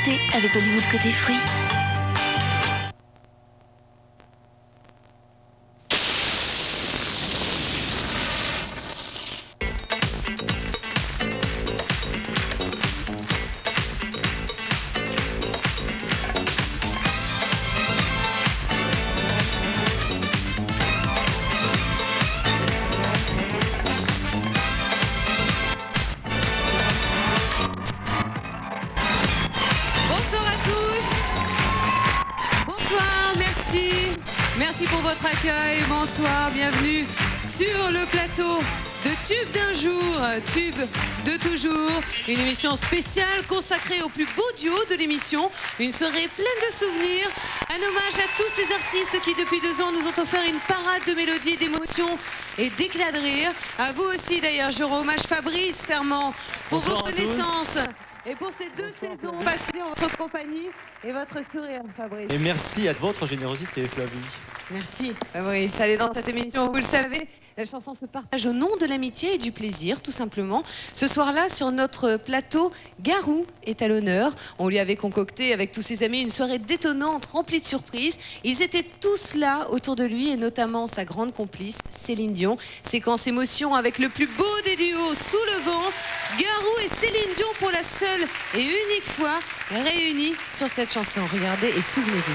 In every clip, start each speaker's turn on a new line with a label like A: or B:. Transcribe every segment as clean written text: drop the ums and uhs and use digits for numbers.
A: l'été avec Hollywood Côté Fruits.
B: Merci pour votre accueil, bonsoir, bienvenue sur le plateau de Tube d'un jour, Tube de toujours, une émission spéciale consacrée aux plus beaux duos de l'émission, une soirée pleine de souvenirs, un hommage à tous ces artistes qui depuis 2 ans nous ont offert une parade de mélodies, d'émotions et d'éclats de rire. À vous aussi d'ailleurs, je rends hommage Fabrice Fermand pour vos connaissances. Et pour ces 2 saisons passées en votre compagnie et votre sourire, Fabrice.
C: Et merci à votre générosité, Flavie.
B: Merci, Fabrice. Allez, dans cette émission, vous le savez, la chanson se partage au nom de l'amitié et du plaisir, tout simplement. Ce soir-là, sur notre plateau, Garou est à l'honneur. On lui avait concocté, avec tous ses amis, une soirée détonnante, remplie de surprises. Ils étaient tous là, autour de lui, et notamment sa grande complice, Céline Dion. Séquence émotion avec le plus beau des duos, Sous le vent. Garou et Céline Dion pour la seule et unique fois réunis sur cette chanson. Regardez et souvenez-vous.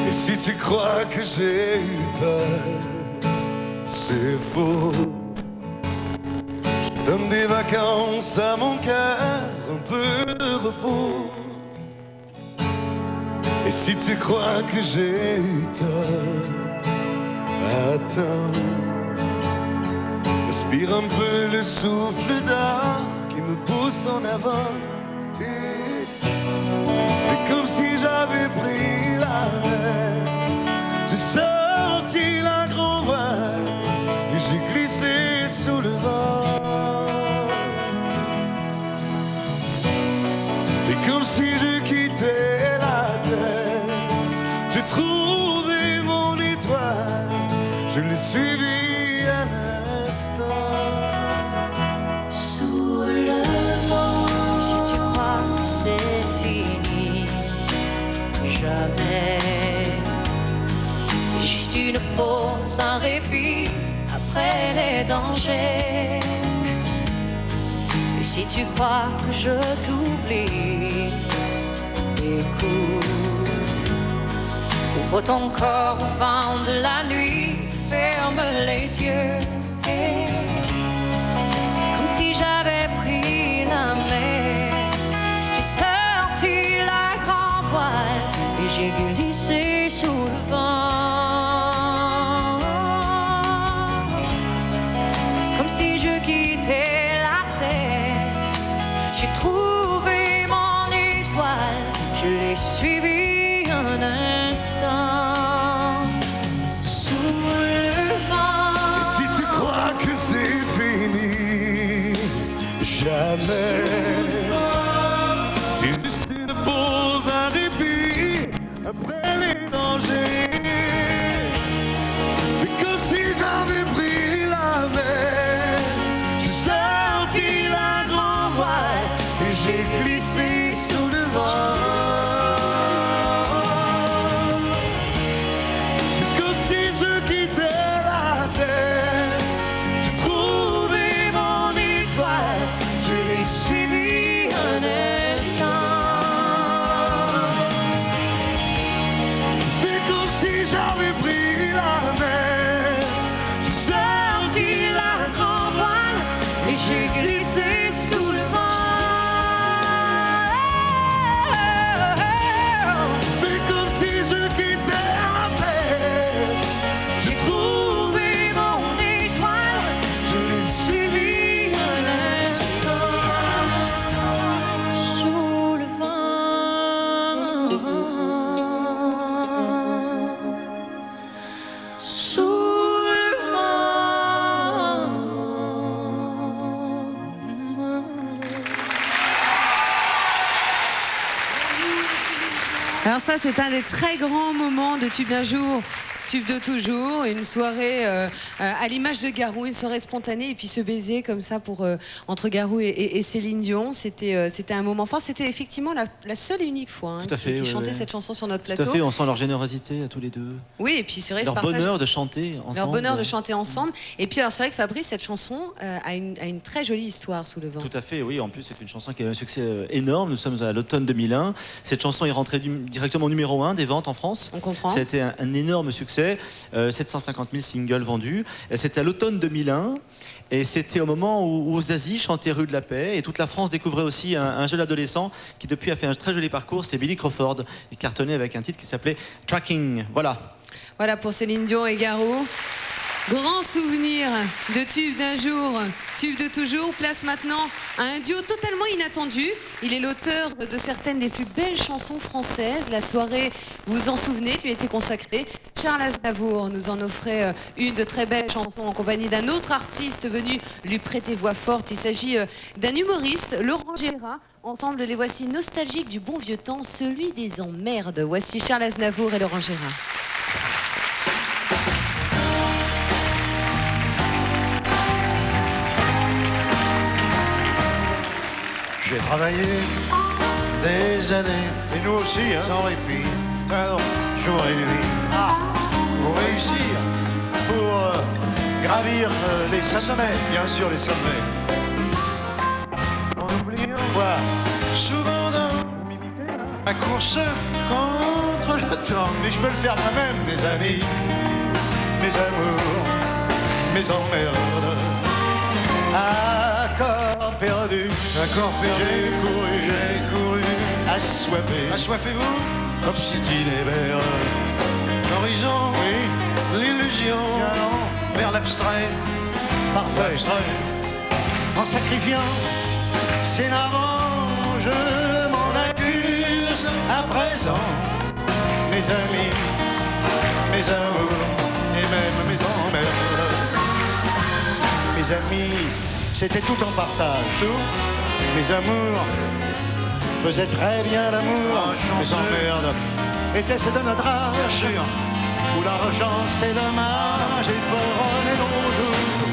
D: Et si tu crois que j'ai eu peur, c'est faux. Je donne des vacances à mon cœur, un peu de repos. Et si tu crois que j'ai eu tort, attends. Respire un peu le souffle d'or qui me pousse en avant. Et comme si j'avais pris la mer, j'ai sorti la grand voile et j'ai glissé sous le vent. Et comme si je quittais la terre, j'ai trouvé mon étoile, je l'ai suivi un instant.
E: Sous le vent, si tu crois que c'est fini, jamais. C'est juste une pause, un répit après les dangers. Et si tu crois que je t'oublie, écoute, ouvre ton corps au vent de la nuit, ferme les yeux. Et comme si j'avais pris la mer, j'ai sorti la grand voile et j'ai glissé sous le vent. Comme si je quittais la terre, j'ai trouvé mon étoile, je l'ai suivi un instant. Sous le vent.
D: Et si tu crois que c'est fini, jamais. C'est juste une pause, un répit après les dangers. Et comme si j'avais pris la mer, j'ai sorti la grand voile et j'ai glissé sous le vent. C'est comme si je quittais la terre, j'ai trouvé mon étoile, je l'ai suivi un instant. C'est comme si j'avais pris la mer, j'ai sorti la grand voile et j'ai glissé sous le vent. C'est comme si je quittais la terre, j'ai trouvé mon étoile, je l'ai suivi un instant.
E: Sous le vent, sous le vent.
B: Alors ça, c'est un des très grands moments de Tube d'un jour. Tube de toujours, une soirée à l'image de Garou, une soirée spontanée et puis se baiser comme ça entre Garou et Céline Dion. C'était un moment fort. C'était effectivement la seule et unique fois qu'ils chantaient cette chanson sur notre plateau.
C: Tout à fait, on sent leur générosité à tous les deux.
B: Oui, et puis c'est vrai,
C: leur bonheur de chanter ensemble.
B: Leur bonheur de chanter ensemble. Et puis alors c'est vrai que Fabrice, cette chanson a une très jolie histoire sous le vent.
C: Tout à fait, oui. En plus, c'est une chanson qui a eu un succès énorme. Nous sommes à l'automne 2001. Cette chanson est rentrée directement numéro 1 des ventes en France.
B: On comprend.
C: Ça a été un énorme succès. 750 000 singles vendus. C'était à l'automne 2001 et c'était au moment où Zazie chantait Rue de la Paix et toute la France découvrait aussi un jeune adolescent qui depuis a fait un très joli parcours, c'est Billy Crawford, et cartonné avec un titre qui s'appelait Tracking. Voilà
B: pour Céline Dion et Garou. Grand souvenir de Tube d'un jour, Tube de toujours. Place maintenant à un duo totalement inattendu. Il est l'auteur de certaines des plus belles chansons françaises. La soirée, vous vous en souvenez, lui était consacrée. Charles Aznavour nous en offrait une de très belles chansons en compagnie d'un autre artiste venu lui prêter voix forte. Il s'agit d'un humoriste, Laurent Gérard. Ensemble, les voici nostalgiques du bon vieux temps, celui des emmerdes. Voici Charles Aznavour et Laurent Gérard.
D: J'ai travaillé des années, et nous aussi, sans répit, jour et nuit, pour réussir, pour gravir les sommets, bien sûr les sommets. En oubliant quoi, souvent dans ma course contre le temps. Mais je peux le faire moi-même, mes amis, mes amours, mes emmerdes. Accord perdu, j'ai couru, assoiffé. Assoiffez-vous, obstiné vers l'horizon, oui, l'illusion, vers l'abstrait, parfait, en sacrifiant, c'est navrant, je m'en accuse à présent, mes amis, mes amours, et même mes emmerdes. Mes amis, c'était tout en partage, tout. Mes amours faisaient très bien l'amour. Mes emmerdes étaient-ce de notre âge, bien sûr, où l'argent c'est dommage et pour les longs jours.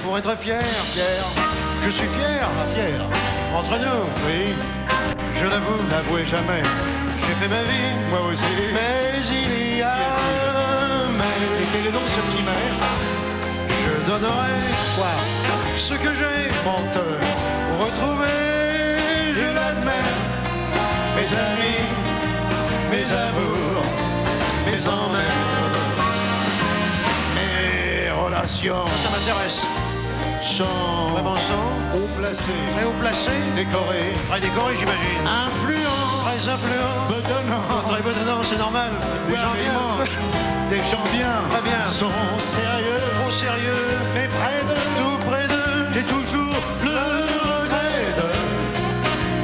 D: Pour être fier, je suis fier, fier. Entre nous, oui, je l'avoue, n'avouez jamais. J'ai fait ma vie, moi aussi. Mais il y a mais. Et quel est donc ce petit mais? Je donnerai quoi? Ce que j'ai, menteur, pour retrouver, je l'admets, mes amis, mes amours, mes emmerdes, mes relations. Ça m'intéresse. Sont vraiment haut placés, très haut placés, décorés, très décorés j'imagine, influents, très influents, bedonnants, très bedonnants, c'est normal, des gens bien, des gens bien, très bien, sont sérieux, trop sérieux, mais près de, tout près d'eux, j'ai toujours le regret de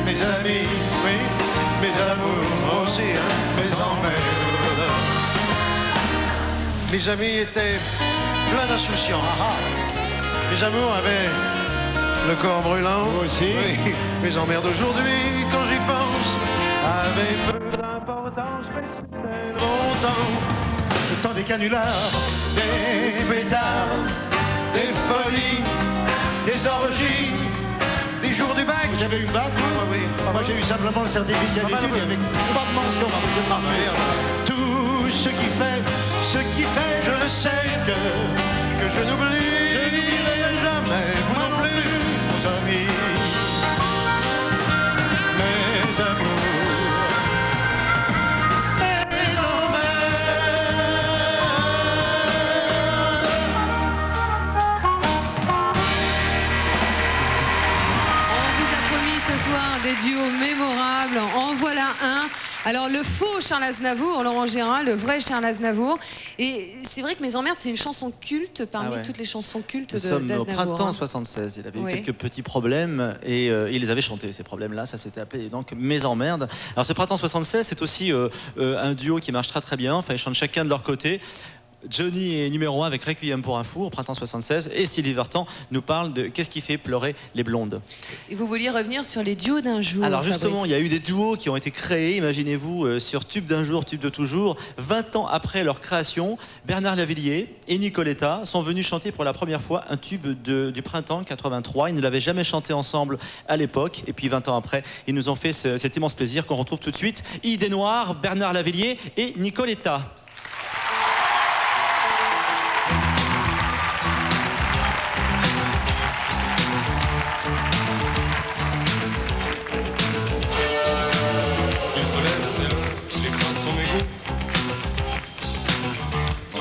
D: mes amis, oui, mes amours aussi, mes emmerdes. Mes amis étaient pleins d'insouciance. Mes amours avaient le corps brûlant. Moi aussi. Oui. Mes emmerdes d'aujourd'hui, quand j'y pense, avaient peu d'importance, mais c'était longtemps. Le temps des canulars, des pétards, des folies, des orgies, des jours du bac. Vous avez eu le bac? Oui. Moi j'ai eu simplement le certificat d'études avec pas de mention. Tout ce qui fait, je sais que je n'oublierai jamais, vous non plus, mes amis, mes amours, mes emmerdes.
B: On vous a promis ce soir des duos mémorables, en voilà un. Alors le faux Charles Aznavour, Laurent Gérard, le vrai Charles Aznavour. Et c'est vrai que Mes emmerdes, c'est une chanson culte parmi toutes les chansons cultes d'Aznavour.
C: Nous sommes au printemps 76. Il avait eu quelques petits problèmes et il les avait chantés, ces problèmes-là. Ça s'était appelé donc Mes emmerdes. Alors ce printemps 76, c'est aussi un duo qui marche très très bien. Enfin, ils chantent chacun de leur côté. Johnny est numéro 1 avec Requiem pour un fou au printemps 76 et Sylvie Vartan nous parle de Qu'est-ce qui fait pleurer les blondes.
B: Et vous vouliez revenir sur les duos d'un jour.
C: Alors justement,
B: Fabrice.
C: il y a eu des duos qui ont été créés, imaginez-vous, sur Tube d'un jour, Tube de toujours. 20 ans après leur création, Bernard Lavilliers et Nicoletta sont venus chanter pour la première fois un tube du printemps 83. Ils ne l'avaient jamais chanté ensemble à l'époque. Et puis 20 ans après, ils nous ont fait cet immense plaisir qu'on retrouve tout de suite. Idée Noire, Bernard Lavilliers et Nicoletta.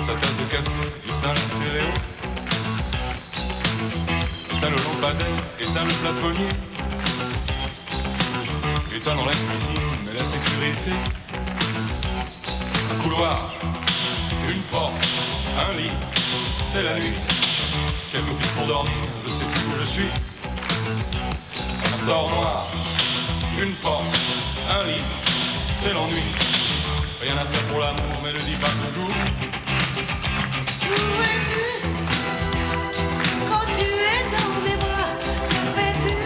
A: Sa tasse de café, éteint la stéréo, éteint le lampadaire, éteint le plafonnier, éteint dans la cuisine, mais la sécurité. Un couloir, une porte, un lit, c'est la nuit. Quelques pistes pour dormir, je sais plus où je suis. Un store noir, une porte, un lit, c'est l'ennui. Rien à faire pour l'amour, mais ne dis pas toujours.
F: Où es-tu quand tu es dans mes bras? Que fais-tu?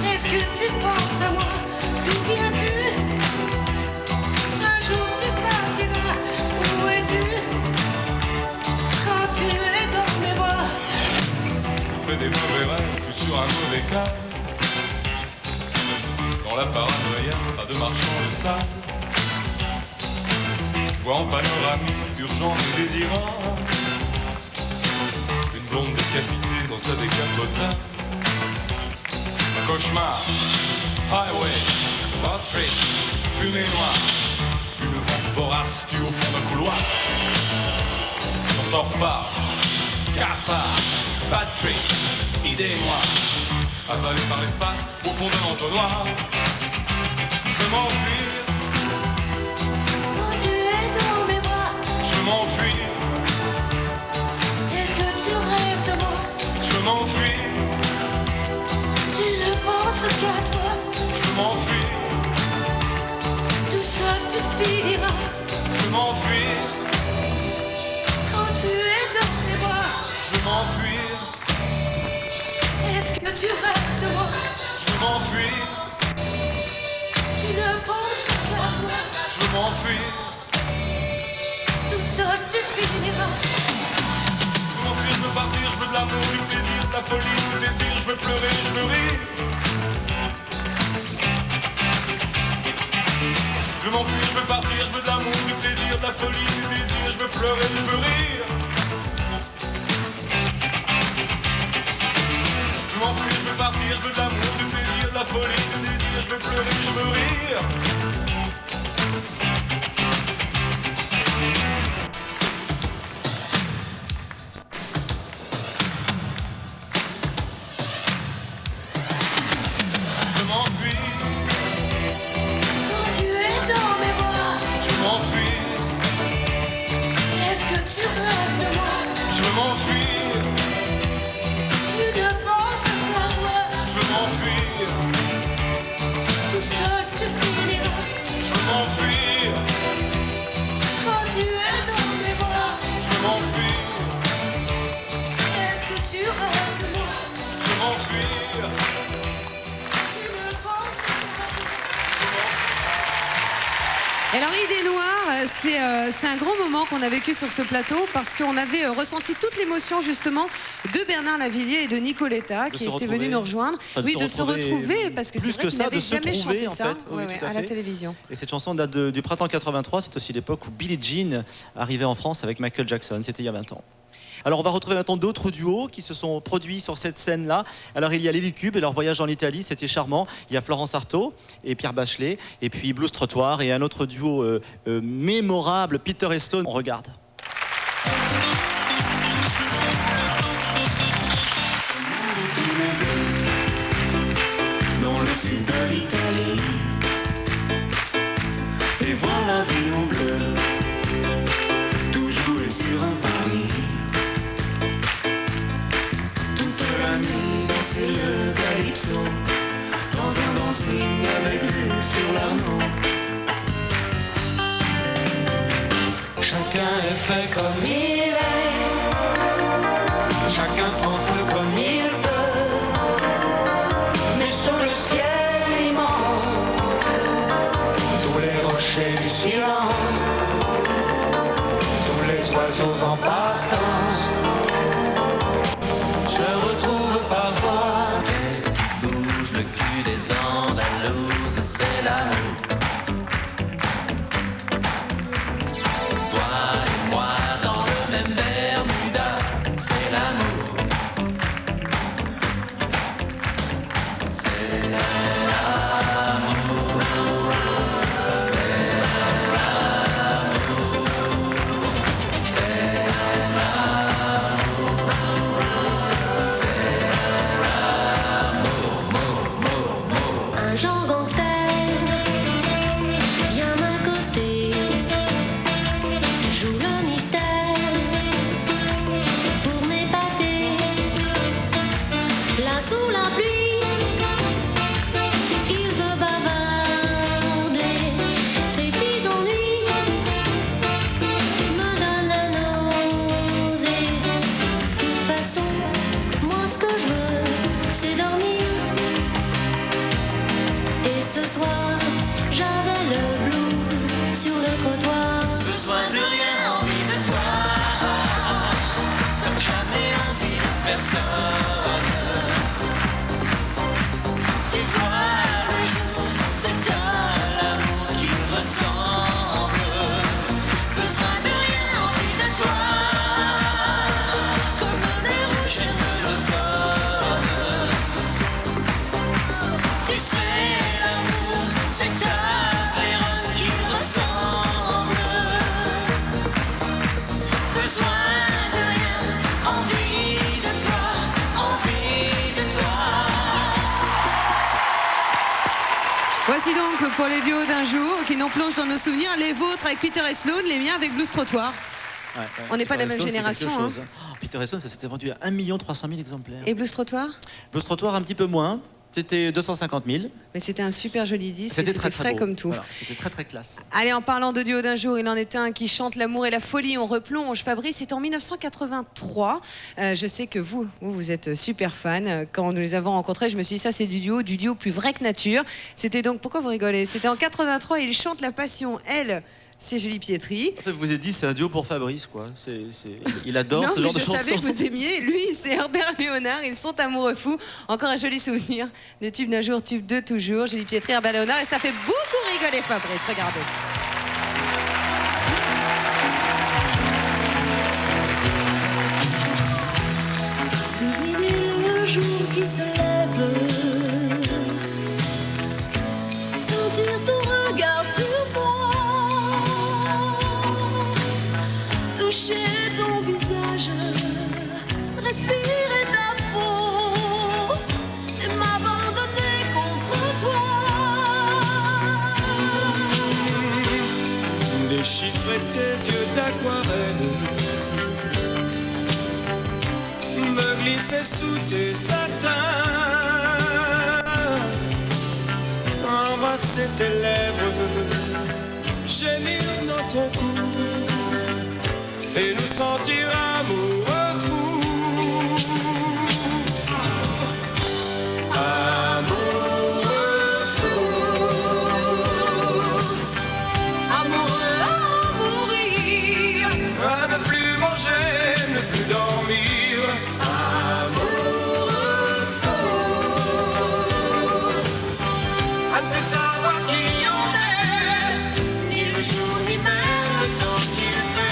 F: Est-ce que tu penses à moi? D'où viens-tu? Un jour tu partiras. Où es-tu quand tu es dans mes bras?
A: Je fais des mauvais rêves, je suis sur un mauvais cas. Dans la paranoïa, pas de marchand de sable. Je vois en panoramique, urgent et désirant, une blonde décapitée dans sa décapotable. Un cauchemar, highway, Patrick, fumée noire, une vente vorace qui au fond d'un couloir. On s'en repart, cafard, Patrick, idée noire, avalé par l'espace au fond d'un entonnoir. Je veux m'enfuir. Je veux m'enfuir.
F: Est-ce que tu rêves de moi?
A: Je veux m'enfuir.
F: Tu ne penses qu'à toi.
A: Je veux m'enfuir.
F: Tout seul tu finiras.
A: Je veux m'enfuir.
F: Quand tu es dans mes bras.
A: Je veux m'enfuir.
F: Est-ce que tu rêves de moi?
A: Je veux m'enfuir.
F: Tu ne penses qu'à toi.
A: Je veux m'enfuir.
F: Tout seul tu finiras.
A: Je veux m'enfuir, je veux partir, je veux de l'amour, du plaisir, de la folie, du désir, je veux pleurer, je veux rire. Je veux m'enfuir, je veux partir, je veux de l'amour, du plaisir, de la folie, du désir, je veux pleurer, je veux rire. Je veux m'enfuir, je veux partir, je veux de l'amour, du plaisir, de la folie, du désir, je veux pleurer, je veux rire.
B: Alors Idée Noire, c'est un grand moment qu'on a vécu sur ce plateau parce qu'on avait ressenti toute l'émotion justement de Bernard Lavilliers et de Nicoletta qui étaient venus nous rejoindre.
C: Enfin,
B: oui, de se retrouver parce que c'est vrai qu'ils n'avaient jamais chanté ça à la télévision.
C: Et cette chanson date du printemps 83, c'est aussi l'époque où Billie Jean arrivait en France avec Michael Jackson, c'était il y a 20 ans. Alors on va retrouver maintenant d'autres duos qui se sont produits sur cette scène-là. Alors il y a les Licubes et leur voyage en Italie, c'était charmant. Il y a Florence Artaud et Pierre Bachelet, et puis Blues Trottoir et un autre duo mémorable, Peter et Stone. On regarde.
G: Dans le sud de l'Italie, et voir la vie en bleu, tout jouer sur un pari. C'est le calypso, dans un dancing avec vue sur l'Arnaud. Chaque chacun est fait comme il est. Chacun prend feu comme il peut. Mais sous le ciel immense, tous les rochers du silence, tous les oiseaux en partance se retrouvent parfois. Qu'est-ce qui bouge le cul des Andalouses? C'est l'amour. Toi et moi dans le même Bermuda, c'est l'amour. C'est l'amour. C'est l'amour. C'est l'amour. C'est l'amour.
E: Un genre gangster vient m'accoster, joue le mystère pour m'épater. Là sous la pluie, il veut bavarder. Ses petits ennuis me donnent la nausée. De toute façon, moi ce que je veux, c'est dormir. Et ce soir, j'avais le blues sur le trottoir.
G: Besoin de rien, envie de toi, comme jamais envie de personne. Tu vois le jour, c'est à l'amour qu'il ressemble. Besoin de rien, envie de toi, comme les rouges de l'automne. Tu sais, l'amour, c'est à Véronne qu'il ressemble. Besoin de rien, envie de toi, envie de toi.
B: Voici donc pour les duos d'un jour qui nous plongent dans nos souvenirs, les vôtres avec Peter et Sloan, les miens avec Blues Trottoir.
C: Ouais.
B: On n'est pas de la même
C: Peter
B: génération,
C: Sloan, c'est
B: hein.
C: quelque chose, hein. Peter Sloan, ça s'était vendu à 1 300 000 exemplaires.
B: Et Blues Trottoir?
C: Blues Trottoir, un petit peu moins. C'était 250 000.
B: Mais c'était un super joli disque, et
C: C'était
B: c'était
C: très très
B: frais
C: beau.
B: comme tout.
C: Voilà, c'était très très classe.
B: Allez, en parlant de duo d'un jour, il en est un qui chante l'amour et la folie. On replonge. Fabrice, c'était en 1983. Je sais que vous êtes super fan. Quand nous les avons rencontrés, je me suis dit, ça c'est du duo plus vrai que nature. C'était donc, pourquoi vous rigolez? C'était en 83, il chante la passion. Elle, c'est Julie Pietri.
C: En fait, vous vous êtes dit, c'est un duo pour Fabrice, quoi. Il adore
B: Non,
C: ce
B: mais
C: genre de
B: je
C: chansons.
B: savais que vous aimiez. Lui, c'est Herbert Léonard. Ils sont amoureux fous. Encore un joli souvenir de tube d'un jour, tube de toujours. Julie Pietri, Herbert Léonard. Et ça fait beaucoup rigoler Fabrice. Regardez.
F: Deviner le jour qui se lève, sentir ton regard sur moi, toucher ton visage, respirer ta peau et m'abandonner contre toi.
G: Déchiffrer tes yeux d'aquarelle, me glisser sous tes satins, embrasser tes lèvres, gémir dans ton cou et nous sentir amoureux fous. Amoureux fous,
F: Amoureux à mourir,
G: à ne plus manger, ne plus dormir. Amoureux fous, à ne plus savoir qui on est, ni le jour ni même le temps qu'il fait.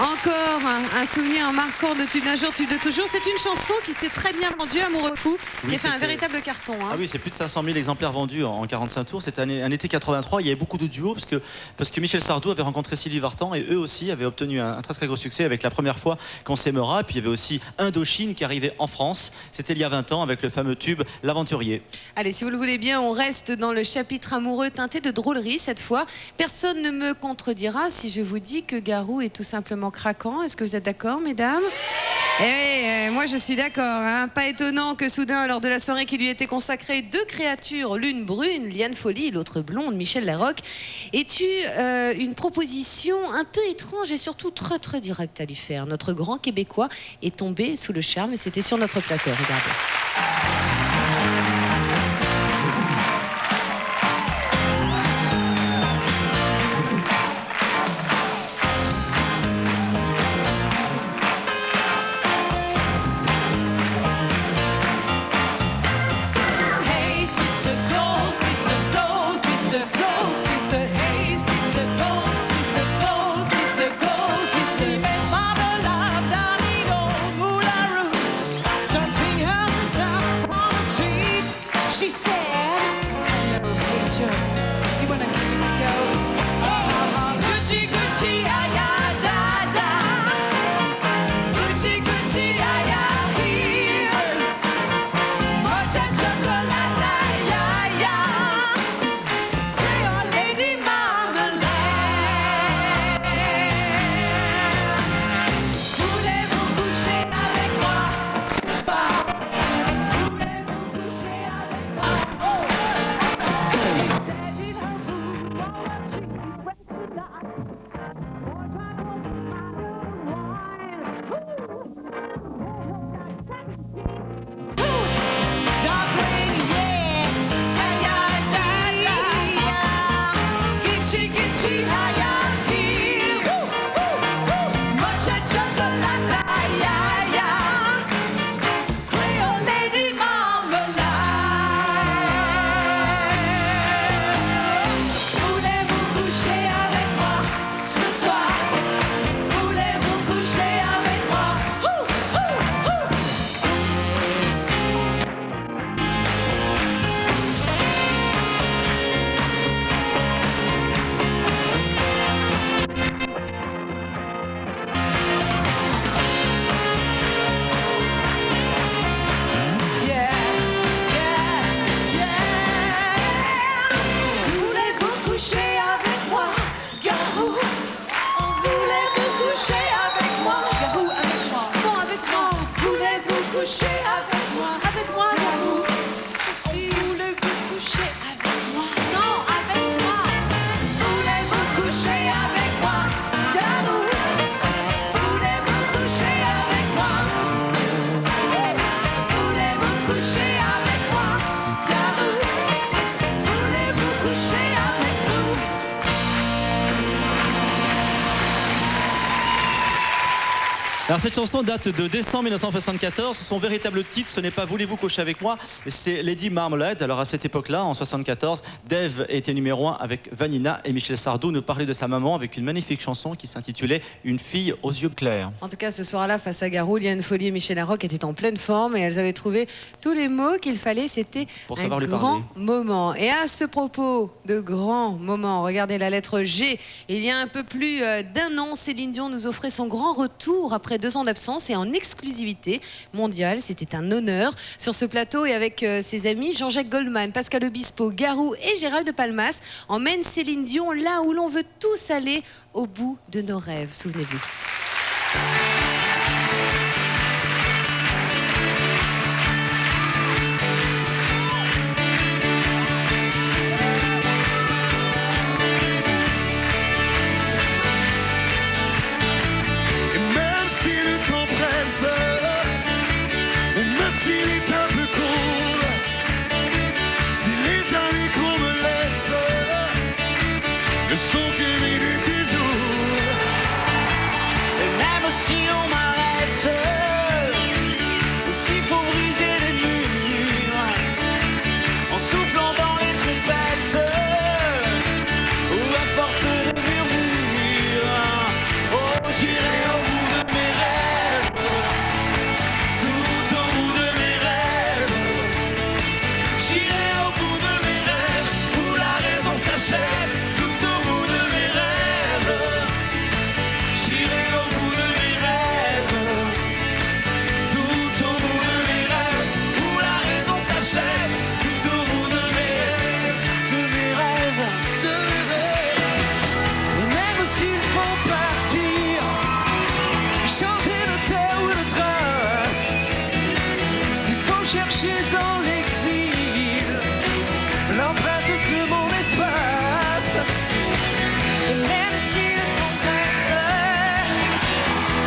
B: Encore un souvenir marquant de Tube d'un jour, Tube de toujours. C'est une chanson qui s'est très bien vendue, Amoureux fou, qui a fait un véritable carton. Hein.
C: Ah oui, c'est plus de 500 000 exemplaires vendus en 45 tours. C'était un été 83. Il y avait beaucoup de duos parce que Michel Sardou avait rencontré Sylvie Vartan et eux aussi avaient obtenu un très très gros succès avec La première fois qu'on s'aimera. Puis il y avait aussi Indochine qui arrivait en France. C'était il y a 20 ans avec le fameux tube L'Aventurier.
B: Allez, si vous le voulez bien, on reste dans le chapitre amoureux teinté de drôlerie cette fois. Personne ne me contredira si je vous dis que Garou est tout simplement craquant. Est-ce que vous êtes d'accord, mesdames? Moi je suis d'accord, hein. Pas étonnant que soudain, lors de la soirée qui lui était consacrée, deux créatures, l'une brune, Liane Folly, et l'autre blonde, Michel Larocque, aient eu une proposition un peu étrange et surtout très très directe à lui faire. Notre grand Québécois est tombé sous le charme et c'était sur notre plateau, regardez.
C: Alors cette chanson date de décembre 1974. Son véritable titre, ce n'est pas Voulez-vous coucher avec moi, c'est Lady Marmalade. Alors à cette époque-là, en 74, Dave était numéro 1 avec Vanina et Michel Sardou nous parlait de sa maman avec une magnifique chanson qui s'intitulait Une fille aux yeux clairs.
B: En tout cas, ce soir-là, face à Garou, Liane Folly et Michel Larocque étaient en pleine forme et elles avaient trouvé tous les mots qu'il fallait. C'était un grand moment. Et à ce propos de grands moments, regardez la lettre G. Il y a un peu plus d'un an, Céline Dion nous offrait son grand retour après 2 ans d'absence et en exclusivité mondiale. C'était un honneur sur ce plateau et avec ses amis Jean-Jacques Goldman, Pascal Obispo, Garou et Gérald de Palmas emmène Céline Dion là où l'on veut tous aller, au bout de nos rêves. Souvenez-vous.
H: S'il est un peu court, si les années qu'on me laisse ne sont que minutes et jours, et même si changer de terre ou de trace. S'il faut chercher dans l'exil l'empreinte de mon espace.
E: Et même si le complexe,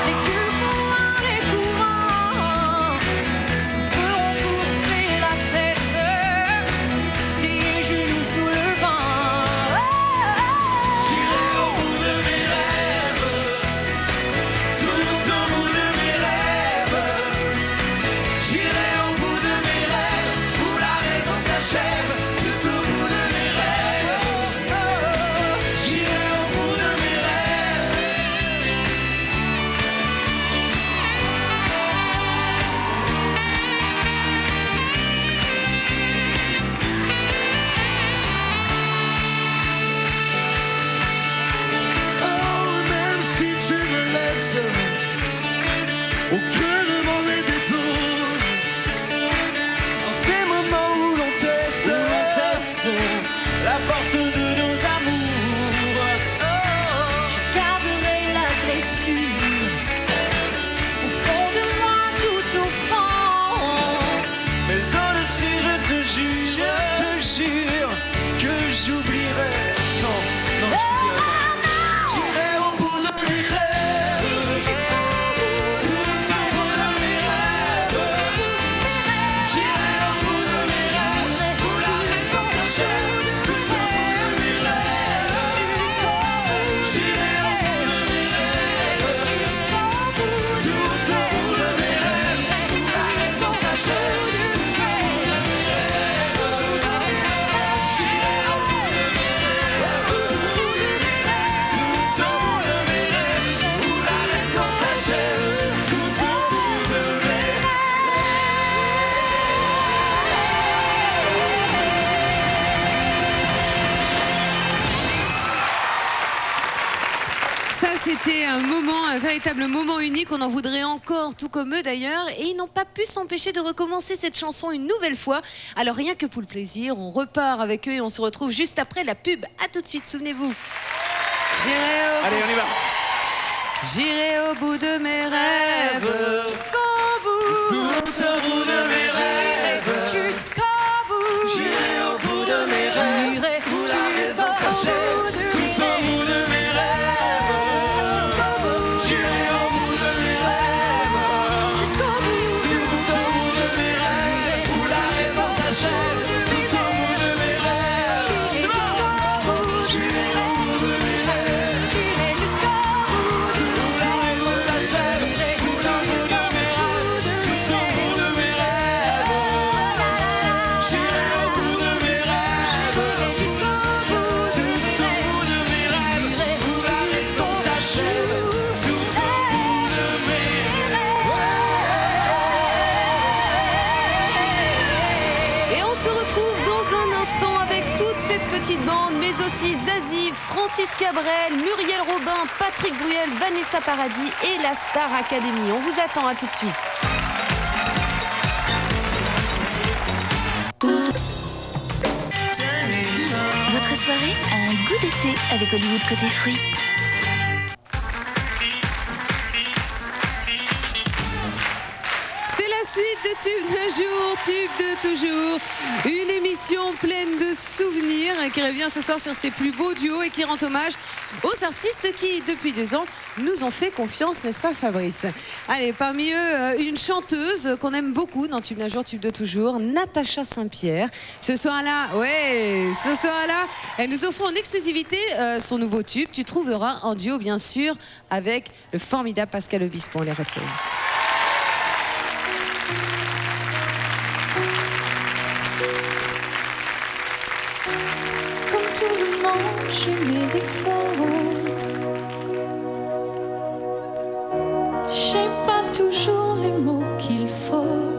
E: les turbulents, les courants nous feront couper la tête, les genoux sous le vent.
H: J'irai au bout de mes rêves, tout au bout de mes rêves. J'irai au bout de mes rêves, où la raison s'achève, tout au bout de mes rêves. J'irai au bout de mes rêves. Oh, même si tu me laisses au creux de mauvais détours, dans ces moments où l'on teste la force de nos amours.
E: Je garderai la blessure au fond de moi, tout au fond.
H: Mais au-dessus, je te jure que j'oublierai. Non, non, j'irai au bout de mes rêves.
E: Jusqu'au bout,
H: Tout au bout de mes rêves. J'irai au bout de mes rêves, où la raison s'achève. Tout au bout de mes rêves. J'irai au bout de mes rêves. Tout au bout de mes rêves, où la raison s'achève. Tout au bout de mes rêves. J'irai au bout de mes rêves. Tout au bout de mes rêves, où la raison s'achève. Tout au bout de mes
B: Ça, c'était un moment, un véritable moment unique. On en voudrait encore, tout comme eux d'ailleurs. Et ils n'ont pas pu s'empêcher de recommencer cette chanson une nouvelle fois. Alors, rien que pour le plaisir, on repart avec eux et on se retrouve juste après la pub. À tout de suite, souvenez-vous.
C: Allez, on y va.
B: J'irai au bout de mes rêves. Jusqu'au bout.
H: Tout au bout de mes rêves.
E: jusqu'au bout.
H: J'irai au bout de mes rêves,
E: J'irai
H: où la raison
E: jusqu'au
H: s'achève.
E: bout de
H: Tout au bout de mes rêves. J'irai au bout de mes rêves.
E: jusqu'au bout.
H: Tout au bout de mes rêves, où la raison s'achève. Tout au bout de mes rêves.
E: J'irai jusqu'au bout.
H: J'irai au bout de mes rêves.
E: J'irai jusqu'au bout.
H: Où la raison s'achève. Tout au bout de mes rêves. Tout au bout de mes rêves. J'irai au bout de mes rêves.
E: J'irai jusqu'au bout.
H: Tout au bout de mes rêves, où la raison s'achève. Tout au bout de mes
B: Et on se retrouve dans un instant avec toute cette petite bande, mais aussi Zazie, Francis Cabrel, Muriel Robin, Patrick Bruel, Vanessa Paradis et la Star Academy. On vous attend, à tout de suite.
I: Votre soirée a un goût d'été avec Hollywood côté fruits.
B: C'est la suite de Tube d'un jour, Tube de toujours. Une émission pleine de souvenirs qui revient ce soir sur ses plus beaux duos et qui rend hommage aux artistes qui, depuis 2 ans, nous ont fait confiance, n'est-ce pas Fabrice? Allez, parmi eux, une chanteuse qu'on aime beaucoup dans Tube d'un jour, Tube de toujours, Natacha Saint-Pierre. Ce soir-là, elle nous offre en exclusivité son nouveau tube. Tu trouveras en duo, bien sûr, avec le formidable Pascal Obispo. On les retrouve.
E: Comme tout le monde, j'ai mes défauts. J'ai pas toujours les mots qu'il faut.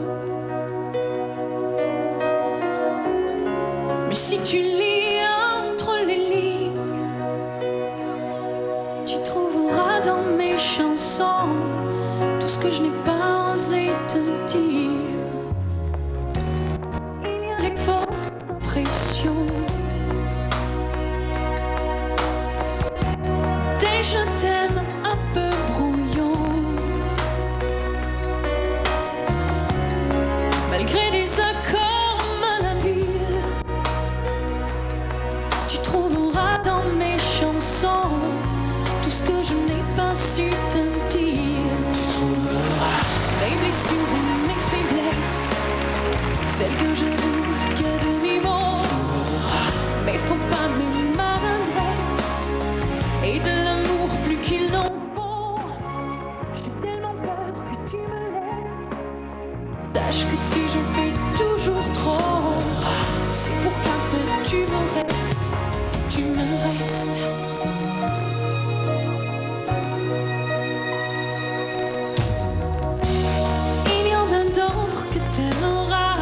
E: Mais si tu lis entre les lignes, tu trouveras dans mes chansons tout ce que je n'ai pas osé te dire. Il y a les fausses impressions, des je t'aime un peu brouillons. j'avoue qu'à demi-mot. Mais faut pas mes maladresses et de l'amour plus qu'il n'en faut. J'ai tellement peur que tu me laisses. Sache que si j'en fais toujours trop, c'est pour qu'un peu tu me restes, tu me restes. Il y en a d'autres que t'aimeras,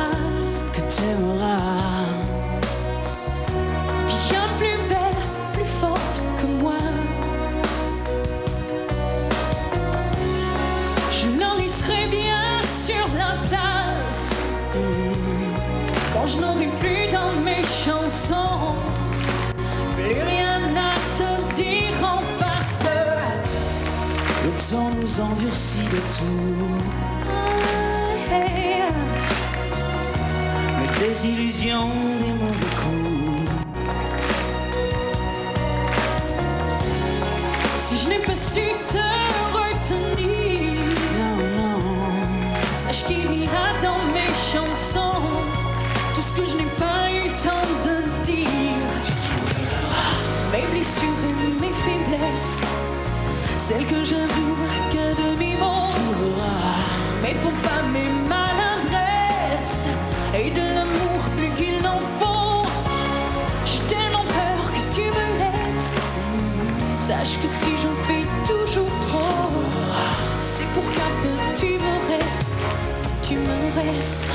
E: bien plus belle, plus forte que moi. Je leur laisserai bien sur la place quand je n'aurai plus dans mes chansons plus rien à te dire en passeur.
H: Le temps nous endurcit de tout, mais des illusions, des mauvais coups.
E: Si je n'ai pas su te retenir,
H: Non,
E: sache qu'il y a dans mes chansons tout ce que je n'ai pas eu le temps de dire. Mes blessures et mes faiblesses, celles que j'avoue qu'à demi-mot. Mais pour pas mes maladresses et de l'amour plus qu'il n'en faut. J'ai tellement peur que tu me laisses. Sache que si j'en fais toujours trop, c'est pour qu'un peu tu me restes, tu me restes.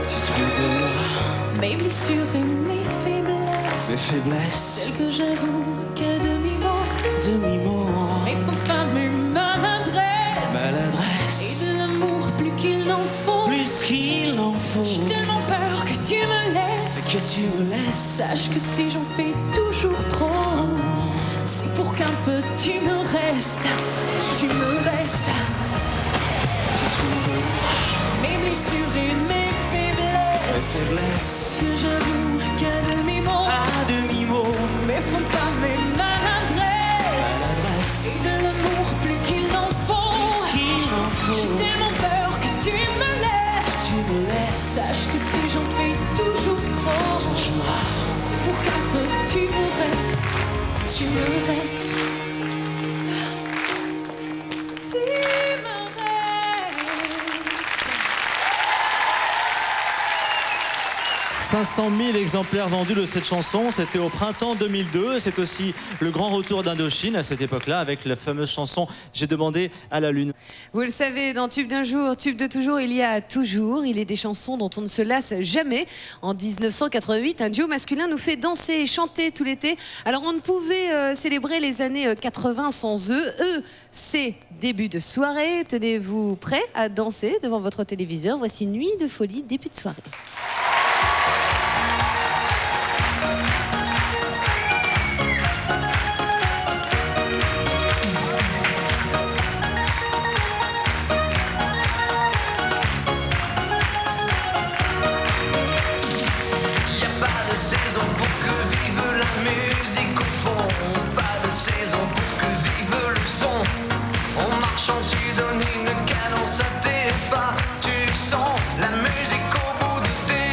H: tu trouveras
E: Mes blessures et mes
H: mes
E: faiblesses,
H: faiblesses,
E: celles que j'avoue qu'à demi-mot.
H: demi-mot,
E: Mais faut pas mes maladresses
H: maladresse,
E: et de l'amour plus qu'il n'en faut.
H: plus qu'il en faut.
E: J'ai tellement peur que tu me laisses.
H: Que tu me laisses,
E: Sache que si j'en fais toujours trop, c'est pour qu'un peu tu me restes, tu me restes.
H: tu trouveras
E: Mes blessures et mes
H: mes
E: faiblesses,
H: faiblesses,
E: que j'avoue qu'à demi-mot.
H: à demi-mot,
E: Mais faut pas mes maladresses
H: maladresse,
E: et de l'amour plus qu'il n'en faut.
H: qu'il en faut.
E: J'ai tellement peur que tu me laisses.
H: Tu me laisses,
E: Sache que si j'en fais toujours trop, c'est pour qu'un peu tu me restes, tu me restes. Tu me restes.
C: 500 000 exemplaires vendus de cette chanson, c'était au printemps 2002. C'est aussi le grand retour d'Indochine à cette époque-là avec la fameuse chanson « J'ai demandé à la lune ».
B: Vous le savez, dans Tube d'un jour, Tube de toujours, il y a toujours, il est des chansons dont on ne se lasse jamais. En 1988, un duo masculin nous fait danser et chanter tout l'été. Alors on ne pouvait célébrer les années 80 sans eux. Eux, c'est début de soirée. Tenez-vous prêts à danser devant votre téléviseur. Voici Nuit de folie, début de soirée.
G: Y a pas de saison pour que vive la musique au fond. Pas de saison pour que vive le son. En marchant tu donnes une cadence à tes pas. Tu sens la musique au bout de tes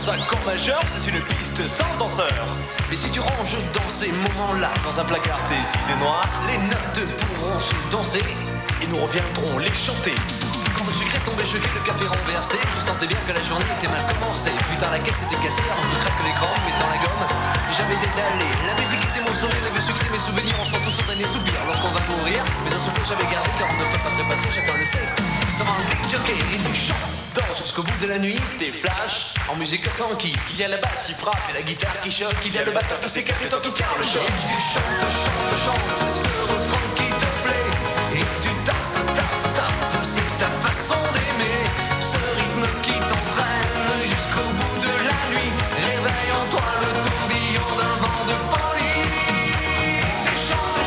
J: Dans un corps majeur, c'est une piste sans danseur. Mais si tu ranges dans ces moments-là, dans un placard des idées noires, les notes pourront se danser et nous reviendrons les chanter. Quand le sucre est tombé, choqué, le café renversé, je sentais bien que la journée était mal commencée. Putain, la caisse était cassée, on me craque l'écran, mettant la gomme. J'avais détalé, la musique était mon sourire, le succès, mes souvenirs, on sent tous autant des soupirs lorsqu'on va mourir. Mais un souffle j'avais gardé, car on ne peut pas te passer, chacun le sait. Ça va un big jockey, et tu chantes, danse jusqu'au bout de la nuit, des flashs en musique funky. Il y a la basse qui frappe et la guitare qui choque, il y a le batteur qui s'éclate et toi qui tient le choc. Et tu chantes, ce refrain qui te plaît, et tu tapes, c'est ta façon d'aimer, ce rythme qui t'entraîne jusqu'au bout de la nuit. Réveille en toi le tourbillon d'un vent de folie. Tu chantes,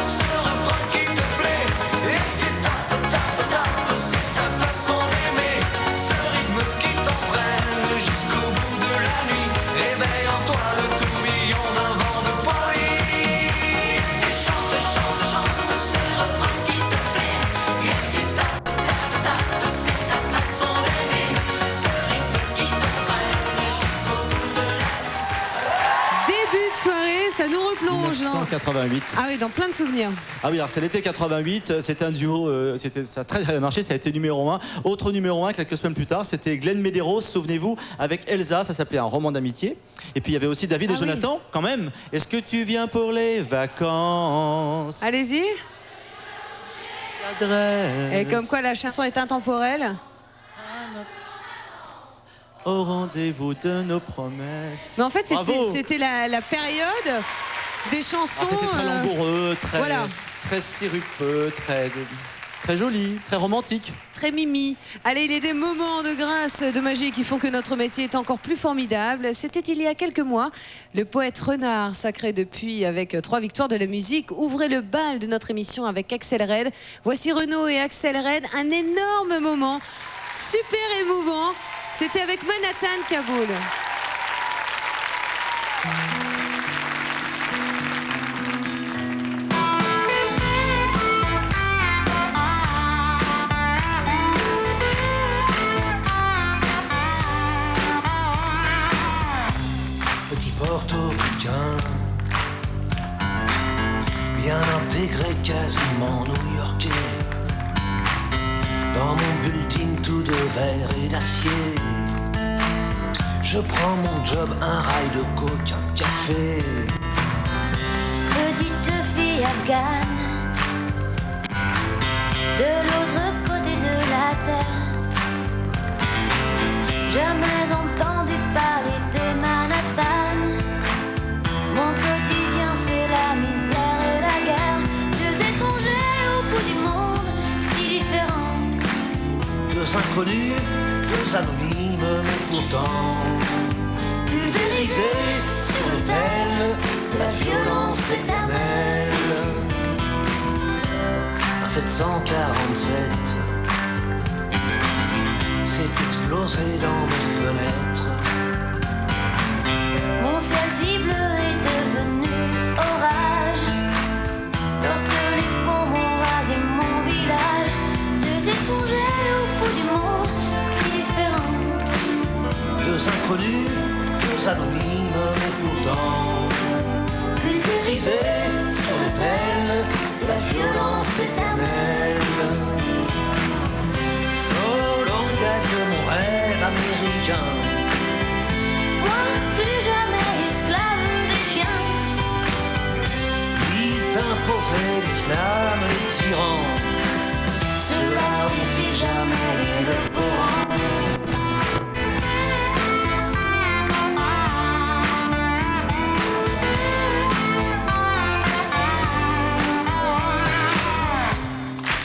J: ce refrain qui te plaît, et tu tapes, c'est ta façon d'aimer, ce rythme qui t'entraîne jusqu'au bout de la nuit. Réveille en toi le tourbillon d'un vent de folie. Tu chantes, ce refrain qui te plaît, et tu tapes, c'est ta façon d'aimer, ce rythme qui t'entraîne jusqu'au bout de la nuit.
B: Début de soirée, ça nous replonge dans...
C: 1988.
B: Ah oui, dans plein de souvenirs.
C: Ah oui, alors c'est l'été 88, c'était un duo, ça a très bien marché, ça a été numéro 1. Autre numéro 1 quelques semaines plus tard, c'était Glenn Medeiros, souvenez-vous, avec Elsa, ça s'appelait Un roman d'amitié. Et puis il y avait aussi David et Jonathan, quand même. Est-ce que tu viens pour les vacances?
B: Allez-y.
C: L'adresse.
B: Et comme quoi la chanson est intemporelle.
C: Au rendez-vous de nos promesses.
B: Mais en fait,
C: Bravo.
B: c'était la période des chansons...
C: C'était très langoureux,
B: voilà.
C: très sirupeux, très joli, très romantique.
B: Très mimi. Allez, il est des moments de grâce, de magie qui font que notre métier est encore plus formidable. C'était il y a quelques mois. Le poète Renard, sacré depuis avec 3 victoires de la musique, ouvrait le bal de notre émission avec Axel Red. Voici Renaud et Axel Red, un énorme moment, super émouvant. C'était avec Manhattan Kaboul.
K: Petit portoricain, bien intégré, quasiment new-yorkais. Dans mon bulletin tout de verre et d'acier, je prends mon job, un rail de coke, un café.
L: Petite fille afghane, de l'autre côté de la terre. Jamais entendu parler de Manhattan. Mon quotidien c'est la misère et la guerre. 2 étrangers au bout du monde, si différents.
K: 2 inconnus, 2 anonymes, mais pourtant pulvérisés sur l'autel de la violence éternelle. Un 747 s'est explosé dans mes fenêtres.
L: Mon ciel si bleu est devenu orage lorsque les bombes ont rasé mon village. 2 étrangers au bout du monde, si différents.
K: 2 inconnus, 2 anonymes, mais pourtant pulvérisés sur l'autel de la violence éternelle. Solon gagne mon rêve américain.
L: Moi, plus jamais esclave des chiens.
K: Il t'imposait l'islam et les tyrans.
L: Cela ont-ils jamais le courant?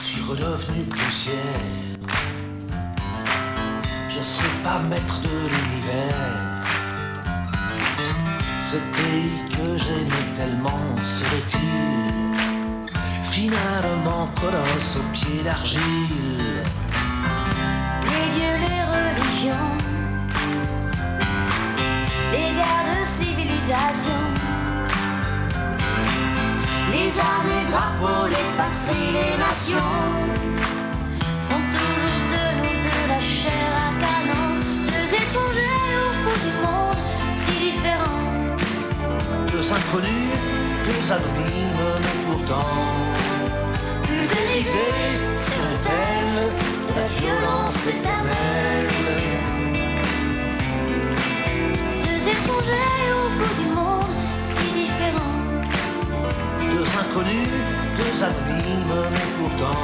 K: Je suis redevenu poussière. Je sais pas maître de l'univers. Ce pays que j'aimais tellement serait-il finalement colosse aux pieds d'argile?
L: Les dieux, les religions, les guerres de civilisation, les armes, les drapeaux, les patries, les nations font toujours de nous de la chair à canon. 2 étrangers au
K: inconnus, deux anonymes, mais pourtant pulvérisés sur l'autel de la violence éternelle.
L: Deux étrangers au bout du monde, si différents.
K: Deux inconnus, deux anonymes, mais pourtant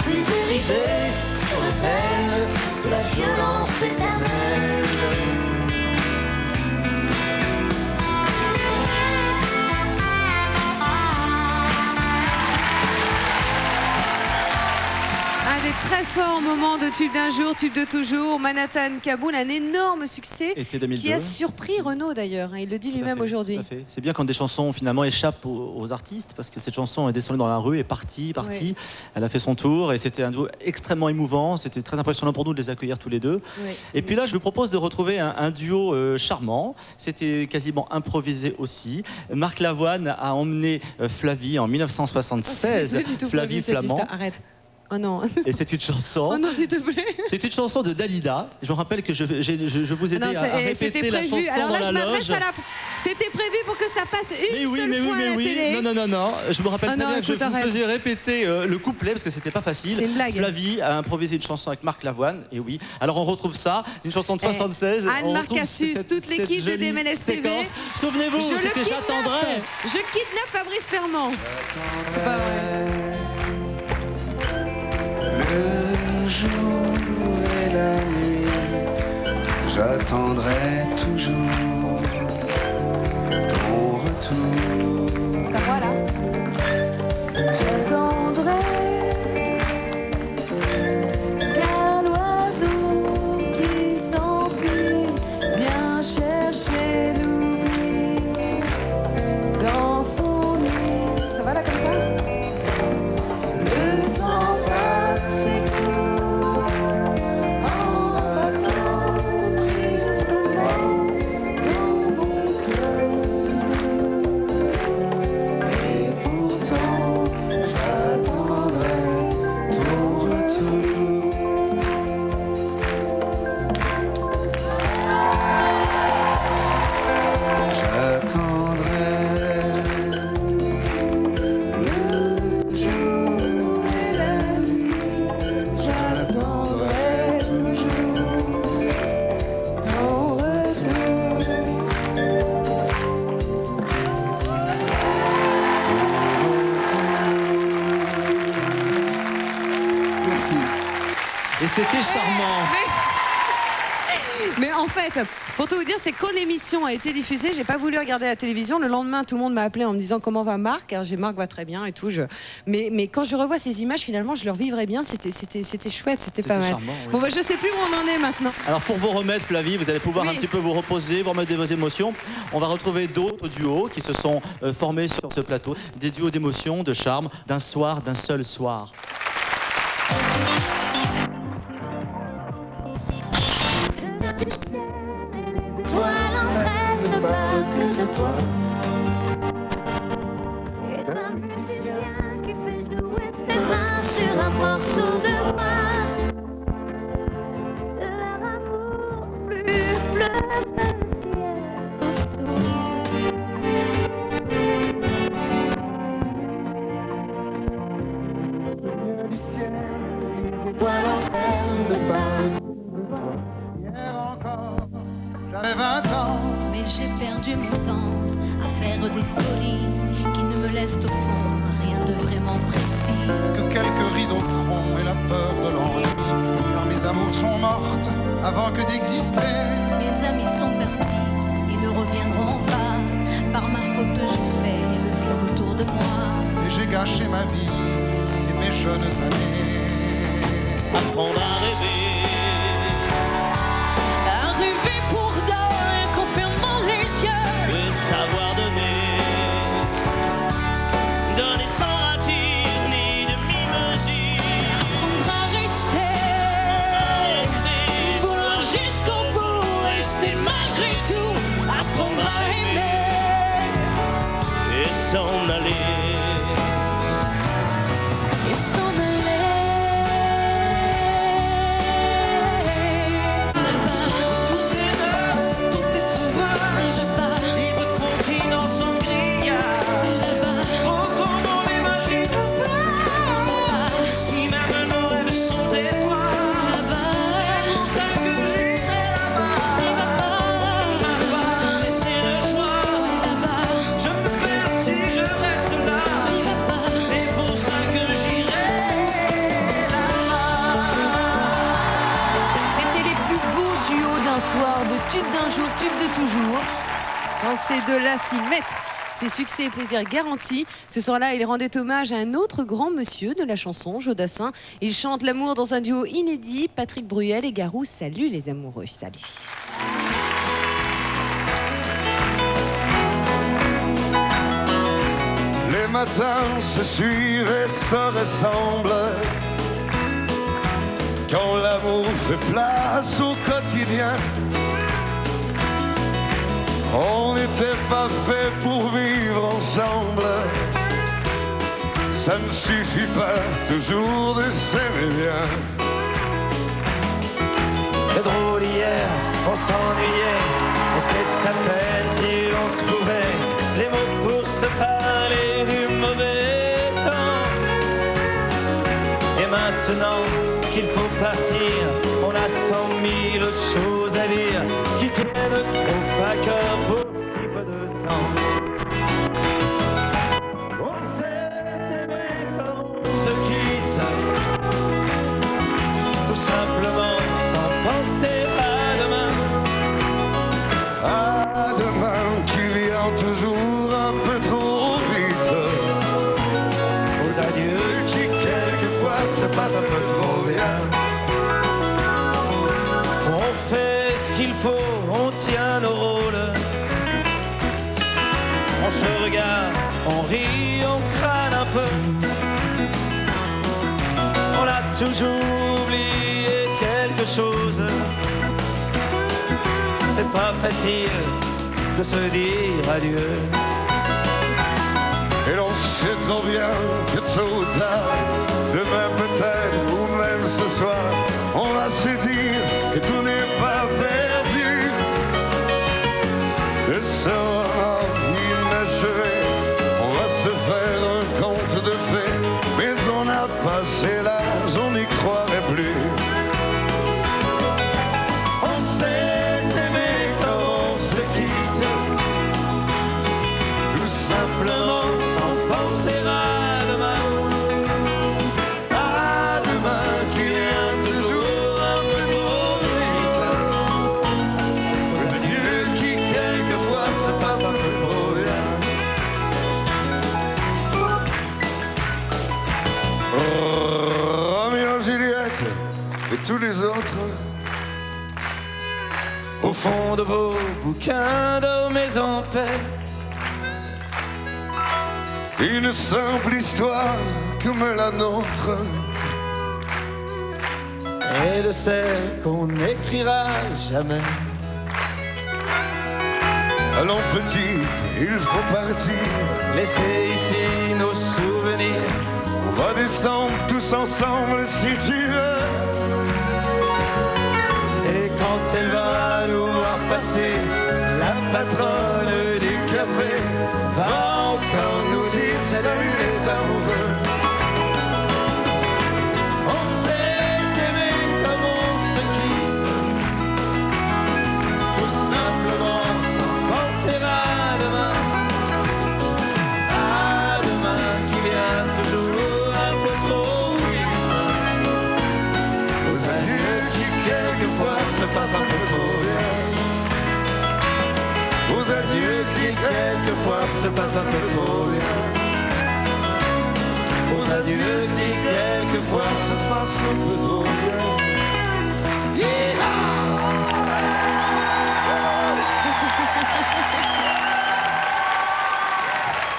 K: pulvérisés sur l'autel de la violence éternelle.
B: Un des très forts moments de Tube d'un jour, Tube de toujours, Manhattan Kaboul, un énorme succès
C: Été 2002.
B: qui a surpris Renaud d'ailleurs, hein, il le dit lui-même aujourd'hui.
C: Tout à fait. C'est bien quand des chansons finalement échappent aux artistes, parce que cette chanson est descendue dans la rue, est partie.
B: Oui.
C: Elle a fait son tour et c'était un duo extrêmement émouvant. C'était très impressionnant pour nous de les accueillir tous les deux.
B: Oui.
C: Et puis là, je vous propose de retrouver un duo charmant. C'était quasiment improvisé aussi. Marc Lavoine a emmené Flavie en 1976.
B: C'est pas du tout
C: Flavie
B: cette
C: Flamand.
B: histoire. Arrête. Oh non.
C: Et c'est une chanson.
B: Oh non, s'il te plaît.
C: C'est une chanson de Dalida. Je me rappelle que je vous aidais à
B: c'était
C: répéter la chanson
B: prévu. Alors là,
C: dans
B: je
C: la
B: m'adresse
C: loge.
B: à la. C'était prévu pour que ça passe une seule fois à la télé.
C: Non. Je me rappelle
B: Oh
C: très
B: non,
C: bien que je
B: écoute,
C: vous
B: arrête.
C: faisais répéter le couplet parce que c'était pas facile.
B: C'est une blague.
C: Flavie a improvisé une chanson avec Marc Lavoine. Et oui. Alors on retrouve ça, une chanson de 76.
B: Anne
C: On
B: Marc
C: retrouve
B: Cassus, toute
C: cette
B: l'équipe de
C: jolie
B: DMLS TV.
C: séquence. Souvenez-vous,
B: Je le
C: c'était
B: kidnappe.
C: J'attendrai.
B: Je kidnappe Fabrice Fermand. C'est pas vrai.
M: Le jour et la nuit, j'attendrai toujours ton retour.
B: C'est à moi là. J'attendrai qu'un oiseau qui s'enfuit vient chercher l'oubli dans son nid. Ça va là comme ça? Le temps passe et court en battant tristement dans mon cœur si lourd. Et pourtant j'attendrai ton retour. J'attendrai le jour et la nuit, j'attendrai toujours ton retour.
M: Merci.
C: Et c'était charmant.
B: Mais en fait, pour tout vous dire, c'est quand l'émission a été diffusée, j'ai pas voulu regarder la télévision. Le lendemain, tout le monde m'a appelé en me disant comment va Marc. Alors, Marc va très bien et tout. Mais quand je revois ces images, finalement, je le revivrais bien. C'était chouette, c'était pas mal.
C: charmant, oui.
B: Bon, bah, je sais plus où on en est maintenant.
C: Alors pour vous remettre, Flavie, vous allez pouvoir
B: Oui.
C: un petit peu vous reposer, vous remettre de vos émotions. On va retrouver d'autres duos qui se sont formés sur ce plateau. Des duos d'émotions, de charme, d'un soir, d'un seul soir.
L: Toi l'entraîne ne parle que de toi. Et un musicien qui fait jouer ses mains sur un morceau de bois. De leur amour plus bleu que le ciel autour.
M: Toi l'entraîne de parle.
D: Hier encore, j'avais 20 ans.
L: Mais j'ai perdu mon temps à faire des folies qui ne me laissent au fond rien de vraiment précis.
D: Que quelques rides au front et la peur de l'ennui. Car mes amours sont mortes avant que d'exister.
L: Mes amis sont partis, ils ne reviendront pas. Par ma faute, j'ai fait le vide autour de moi.
D: Et j'ai gâché ma vie et mes jeunes années.
J: Apprendre à rêver.
E: À rêver pour d'or qu'en fermant les yeux.
J: Et savoir donner. Donner sans rature ni demi-mesure.
E: Apprendre à rester. Vouloir jusqu'au bout, rester malgré tout. Apprendre à aimer.
J: Et s'en aller.
E: Et s'en aller.
B: soir de tube d'un jour, tube de toujours. Quand ces deux-là s'y mettent, c'est succès et plaisir garantis. Ce soir-là, il rendait hommage à un autre grand monsieur de la chanson, Jodassin. Il chante l'amour dans un duo inédit, Patrick Bruel et Garou. Salut les amoureux, salut.
D: Les matins se suivent et se ressemblent. Quand l'amour fait place au quotidien, on n'était pas fait pour vivre ensemble. Ça ne suffit pas toujours de s'aimer bien.
N: C'est drôle, hier, on s'ennuyait, et c'est à peine si l'on trouvait les mots pour se parler du mauvais temps. Et maintenant qu'il faut partir, on a 100 000 choses à dire qui tiennent trop à cœur pour si peu de temps. On s'est aimé quand on se quitte, tout simplement sans penser à demain.
D: À demain qui vient toujours un peu trop vite. Aux adieux qui quelquefois se passent un peu trop bien.
N: On fait ce qu'il faut, on tient nos rôles. On se regarde, on rit, on crâne un peu. On a toujours oublié quelque chose. C'est pas facile de se dire adieu.
D: Et l'on sait trop bien que tôt ou tard, demain peut-être ou même ce soir, on va se dire que tout n'est pas perdu. De ce roman inachevé, on va se faire un conte de fées, mais on a passé l'âge, on n'y croirait plus. On s'est aimé quand on se quitte, tout simplement sans penser à demain. À demain qui vient toujours un peu trop vite. Aux adieux qui quelquefois se passent un peu trop bien. Roméo, Juliette et tous les autres.
N: Au fond de vos bouquins, dormez en paix.
D: Une simple histoire comme la nôtre.
N: Et de celle qu'on n'écrira jamais.
D: Allons petite, il faut partir.
N: Laissez ici nos souvenirs.
D: On va descendre tous ensemble si tu veux.
N: Et quand elle va nous voir passer, la patronne du café va encore nous dire salut les amoureux. On s'est aimé comme on se quitte, tout simplement sans penser à demain. À demain qui vient toujours un peu trop vite.
D: Aux adieux qui quelquefois se passent un peu trop bien. Aux adieux qui quelquefois se passent un peu trop bien.
N: Aux adieux qui quelquefois se
D: passent un peu trop bien.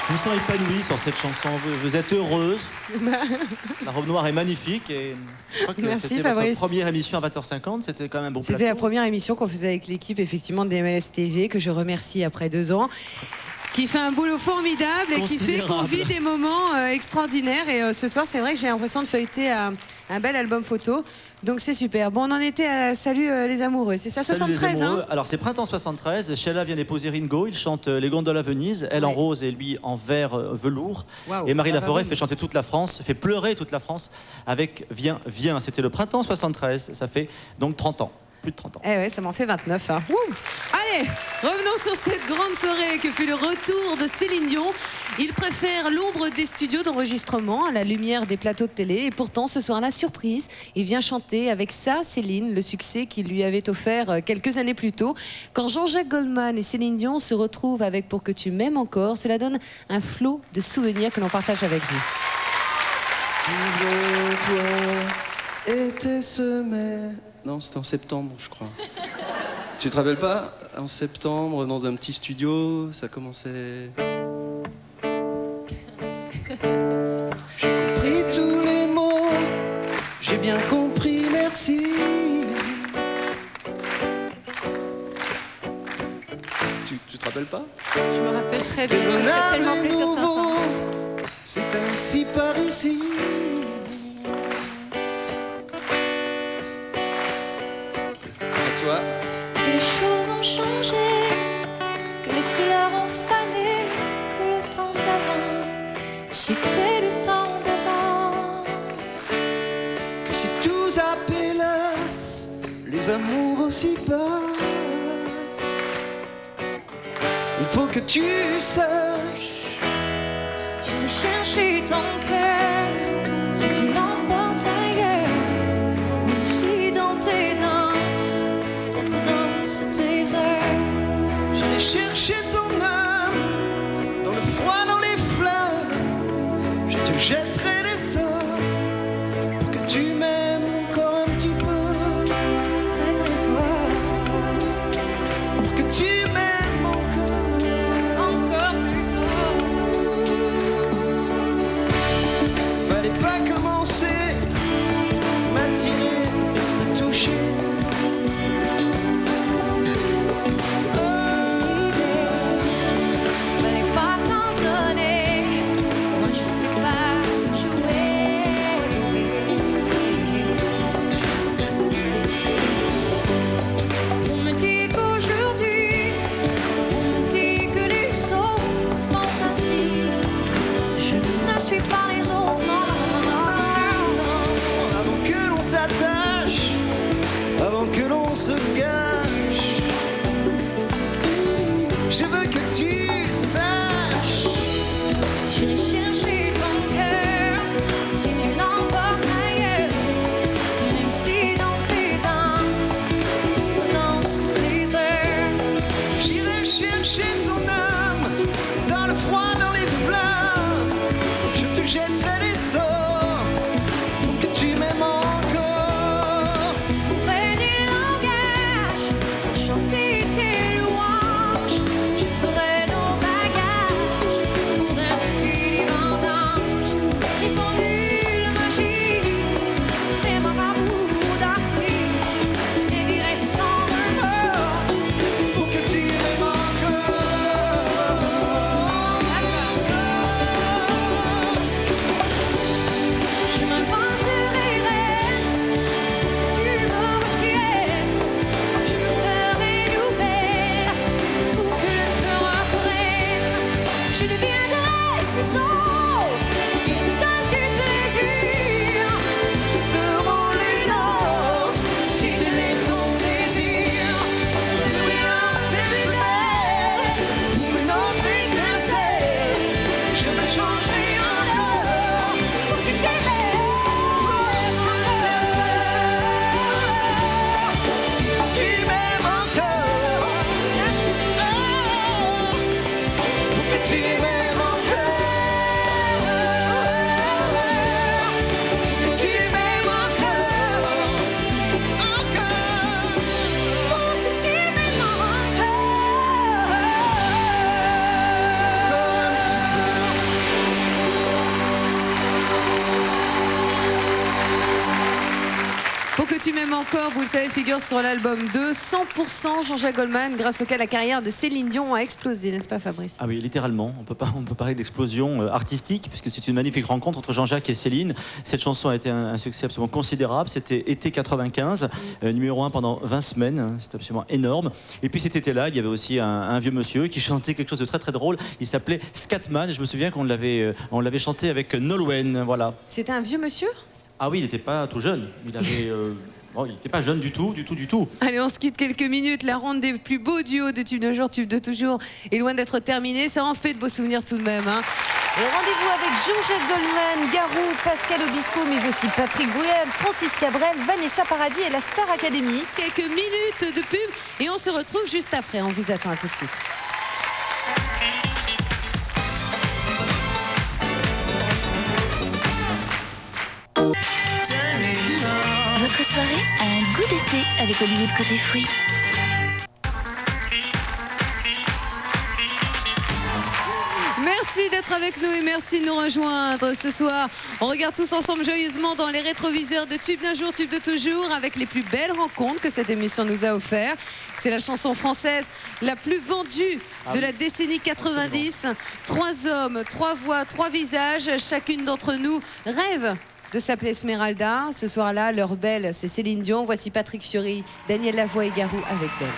C: Je me sens épanoui sur cette chanson. Vous êtes heureuse. La robe noire est magnifique. Et je crois que
B: Merci,
C: c'était
B: Fabrice.
C: votre première émission à 20h50. C'était quand même un bon plateau.
B: C'était la première émission qu'on faisait avec l'équipe effectivement de MLS TV, que je remercie après 2 ans, qui fait un boulot formidable et qui fait qu'on vit des moments extraordinaires. Et ce soir, c'est vrai que j'ai l'impression de feuilleter un bel album photo. Donc c'est super. Bon, on en était à Salut les amoureux. C'est ça,
C: Salut les
B: 73,
C: amoureux.
B: hein?
C: Alors c'est printemps 73. Sheila vient d'épouser Ringo. Il chante Les gondoles à Venise. Elle en rose et lui en vert velours.
B: Waouh.
C: Et Marie
B: Ah bah
C: Laforêt
B: oui.
C: fait chanter toute la France, fait pleurer toute la France avec Viens, viens. C'était le printemps 73. Ça fait donc 30 ans. plus de 30 ans.
B: Eh ouais, ça m'en fait 29. Hein. Wouh. Allez, revenons sur cette grande soirée que fut le retour de Céline Dion. Il préfère l'ombre des studios d'enregistrement à la lumière des plateaux de télé. Et pourtant, ce soir-là, surprise, il vient chanter avec sa Céline le succès qu'il lui avait offert quelques années plus tôt. Quand Jean-Jacques Goldman et Céline Dion se retrouvent avec Pour que tu m'aimes encore, cela donne un flot de souvenirs que l'on partage avec vous.
O: Toi était ce mai. Non, c'était en septembre, je crois. Tu te rappelles pas? En septembre, dans un petit studio, ça commençait. J'ai compris tous les mots, j'ai bien compris, merci. Tu te rappelles pas?
B: Je me rappelle très bien, ça me fait
O: Raisonnable
B: tellement
O: et
B: plaisir de
O: nouveau,
B: t'entendre.
O: c'est ainsi par ici. Et toi?
L: Les choses ont changé, que les fleurs ont fané, que le temps d'avant, j'étais le temps d'avant.
O: Que si tout appelasse, les amours aussi passent. Il faut que tu saches.
L: J'irai chercher ton cœur, si tu l'emportes ailleurs, même si dans tes danses, d'autres dansent tes heures.
O: J'irai chercher ton âme, dans le froid, dans les flammes. Je te jetterai des sorts, pour que tu m'aimes encore un petit peu.
L: Très très fort,
O: Pour que tu m'aimes encore.
L: encore plus fort.
O: Fallait pas commencer, m'attirer, me toucher.
L: Fallait pas t'en donner, moi je sais pas jouer. On me dit qu'aujourd'hui, on me dit que les autres font ainsi. Je ne suis pas les autres, non, non, non.
O: Avant que l'on s'attache, avant que l'on se gâche, je veux que tu saches.
L: J'irai chercher ton cœur, si tu l'emportes ailleurs, même si dans tes danses, tu danses tes heures.
O: J'irai chercher ton âme, dans le froid, dans les flammes. Je te jetterai des sorts, pour que tu m'aimes encore.
L: Trouver des langages pour chanter tes louanges. Je ferai nos bagages pour d'infinies vendanges. Des formules magiques, des marabouts d'Afrique, des directions de mort.
O: Pour que tu m'aimes encore.
L: Je m'inventerai reine pour que tu me retiennes. Je me ferai nouvelle pour que le cœur apprenne. Je deviendrai ces autres qui te donnent du plaisir.
O: Je serai les nôtres, si tel est ton désir. L'ambiance est plus belle, pour une autre étincelle. Je me changerai en or,
L: Pour que tu m'aimes.
O: tu m'aimes encore. Pour que tu m'aimes encore. Que tu m'aimes encore. Encore.
L: Pour que tu m'aimes encore.
O: Un petit peu.
B: Pour que tu m'aimes encore, vous le savez, figure sur l'album 2, 100% Jean-Jacques Goldman, grâce auquel la carrière de Céline Dion a explosé, n'est-ce pas Fabrice?
C: Ah oui, littéralement. On peut parler d'explosion artistique, puisque c'est une magnifique rencontre entre Jean-Jacques et Céline. Cette chanson a été un succès absolument considérable. C'était été 95, numéro 1 pendant 20 semaines. C'était absolument énorme. Et puis cet été-là, il y avait aussi un vieux monsieur qui chantait quelque chose de très très drôle. Il s'appelait Scatman. Je me souviens qu'on l'avait chanté avec Nolwenn. Voilà.
B: C'était un vieux monsieur?
C: Ah oui, il n'était pas tout jeune. Il avait Bon, il n'était pas jeune du tout.
B: Allez, on se quitte quelques minutes. La ronde des plus beaux duos de Tube d'un jour, Tube de toujours est loin d'être terminée. Ça en fait de beaux souvenirs tout de même. Hein.
P: Et rendez-vous avec Jean-Jacques Goldman, Garou, Pascal Obispo, mais aussi Patrick Bruel, Francis Cabrel, Vanessa Paradis et la Star Academy.
B: Quelques minutes de pub et on se retrouve juste après. On vous attend tout de suite.
I: Votre soirée a un goût d'été avec Hollywood Côté Fruits.
B: Merci d'être avec nous et merci de nous rejoindre ce soir. On regarde tous ensemble joyeusement dans les rétroviseurs de Tube d'un jour, Tube de toujours, avec les plus belles rencontres que cette émission nous a offert. C'est la chanson française la plus vendue de la décennie 90. 3 hommes, 3 voix, 3 visages. Chacune d'entre nous rêve de s'appeler Esmeralda. Ce soir-là, leur belle, c'est Céline Dion. Voici Patrick Fiori, Daniel Lavoie et Garou avec Belle.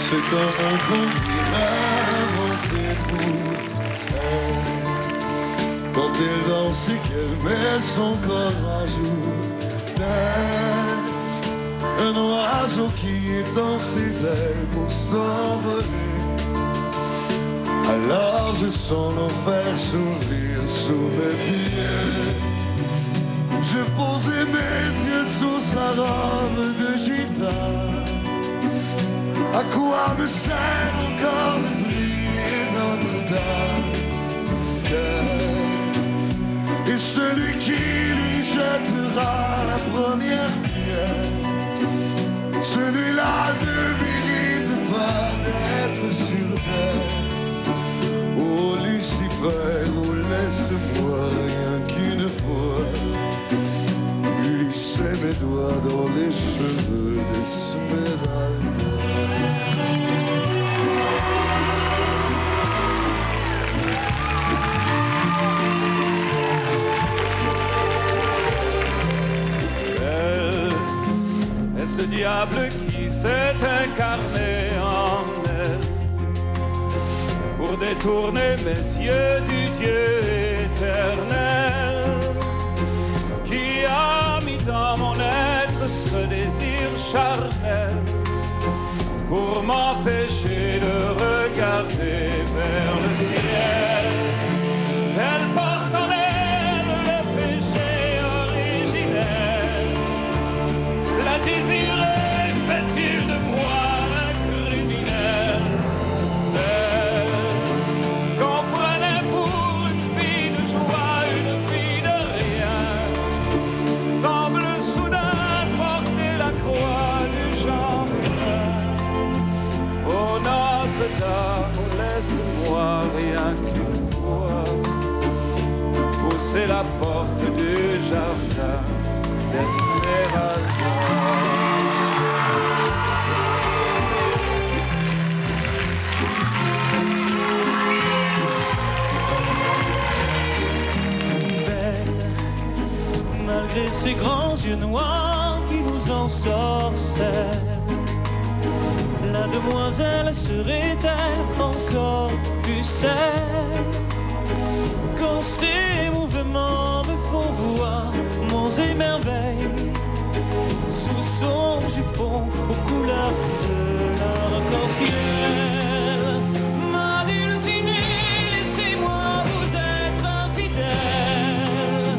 D: C'est un conduit inventé pour elle. Quand elle danse et qu'elle met son corps à jour, un oiseau qui étend ses ailes pour s'envoler. Alors je sens l'enfer s'ouvrir sous mes pieds. Je posais mes yeux sous sa robe de gitane. À quoi me sert encore de prier Notre-Dame? Et celui qui lui jettera la première pierre, celui-là ne mérite pas d'être sur terre. Oh Lucifer, oh laisse-moi rien qu'une fois glisser mes doigts dans les cheveux d'Esmeralda.
N: Est-ce le diable qui s'est incarné en elle pour détourner mes yeux du Dieu éternel, qui a mis dans mon être ce désir charnel pour m'empêcher de regarder vers le ciel? Elle porte en elle le péché originel. La désirée fait-il de moi un criminel? Celle qu'on prenait pour une fille de joie, une fille de rien, semble soudain porter la croix du genre humain. Oh Notre-Dame, laisse-moi rien qu'une fois pousser la porte du jardin d'Esmeralda.
Q: Malgré ses grands yeux noirs qui nous ensorcellent, la demoiselle serait-elle encore pucelle? Quand ses mouvements me font voir monts et merveilles, sous son jupon aux couleurs de l'arc-en-ciel, ma dulcinée, laissez-moi vous être infidèle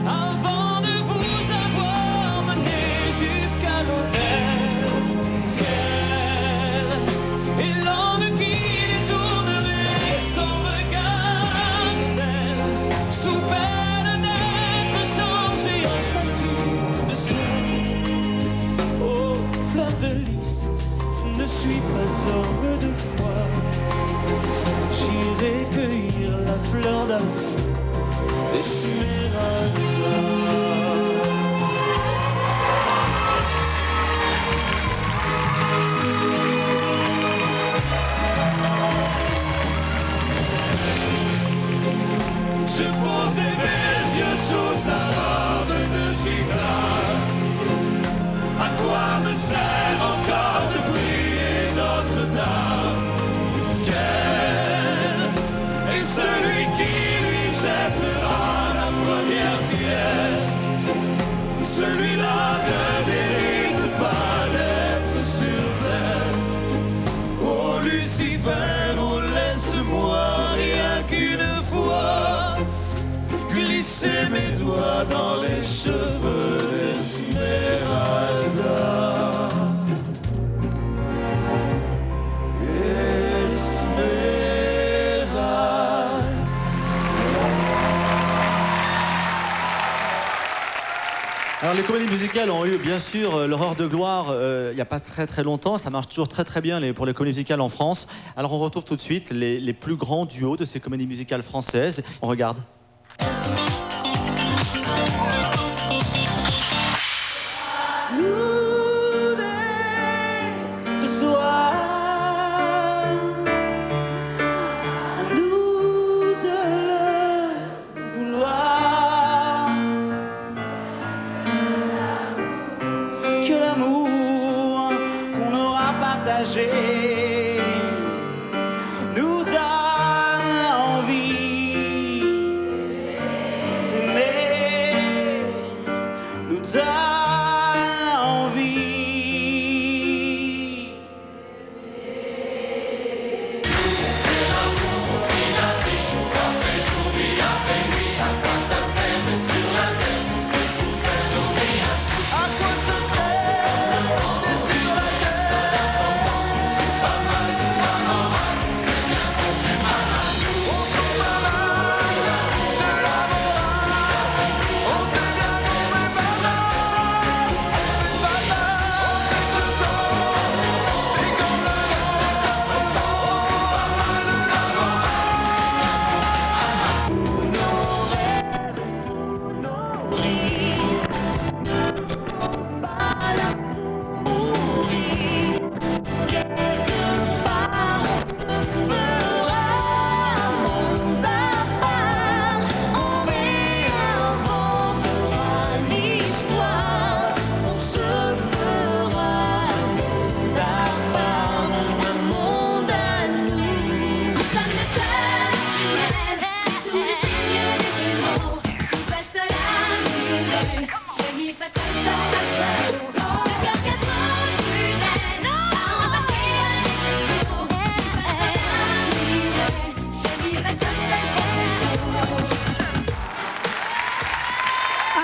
Q: avant de vous avoir mené jusqu'à l'autel. Quel est l'homme qui détournerait son regard d'elle, sous peine d'être changé en statue de sel? Oh, fleur de lys, je ne suis pas homme de foi. J'irai cueillir la fleur d'amour d'Esmeralda.
D: Je posais mes yeux sous sa robe de gitane. À quoi me sert encore de prier Notre-Dame? Quel est celui qui lui jettera la première pierre?
C: les comédies musicales ont eu bien sûr leur heure de gloire il n'y a pas très longtemps. Ça marche toujours très bien pour les comédies musicales en France. Alors on retrouve tout de suite les plus grands duos de ces comédies musicales françaises. On regarde.
N: Ce soir, à nous de le vouloir, que l'amour qu'on aura partagé nous donne envie d'aimer, nous donne envie.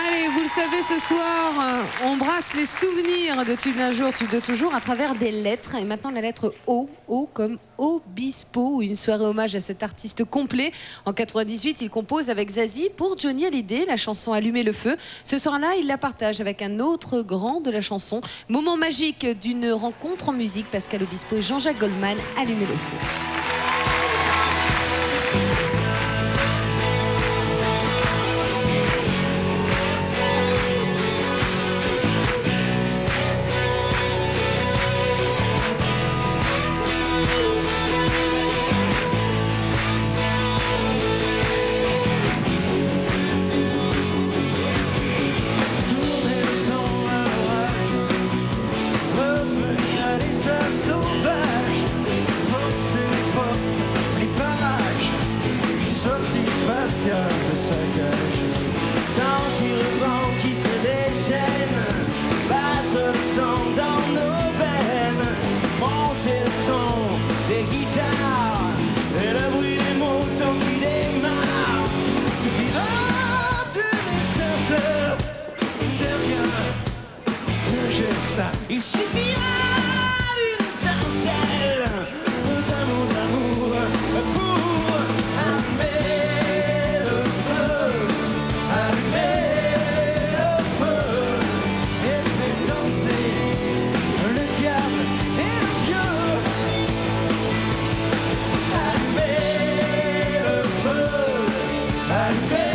B: Allez, vous le savez, ce soir, on brasse les souvenirs de Tube d'un jour, Tube de toujours à travers des lettres. Et maintenant, la lettre O, O comme Obispo, une soirée hommage à cet artiste complet. En 98, il compose avec Zazie pour Johnny Hallyday la chanson Allumer le feu. Ce soir-là, il la partage avec un autre grand de la chanson. Moment magique d'une rencontre en musique, Pascal Obispo et Jean-Jacques Goldman, Allumer le feu.
O: Revenir à l'état sauvage, forcer les portes, les barrages, sortir Pascal de sa cage.
N: Sentir le vent qui se déchaîne, battre le sang dans nos veines, monter le son des guitares et le bruit des moutons qui démarrent.
O: Suffira d'une étincelle, de rien, de geste.
N: Il suffira d'une étincelle, d'un mot d'amour pour allumer le feu, allumer le feu,
O: et fait danser le diable et le vieux.
N: allumer le feu, allumer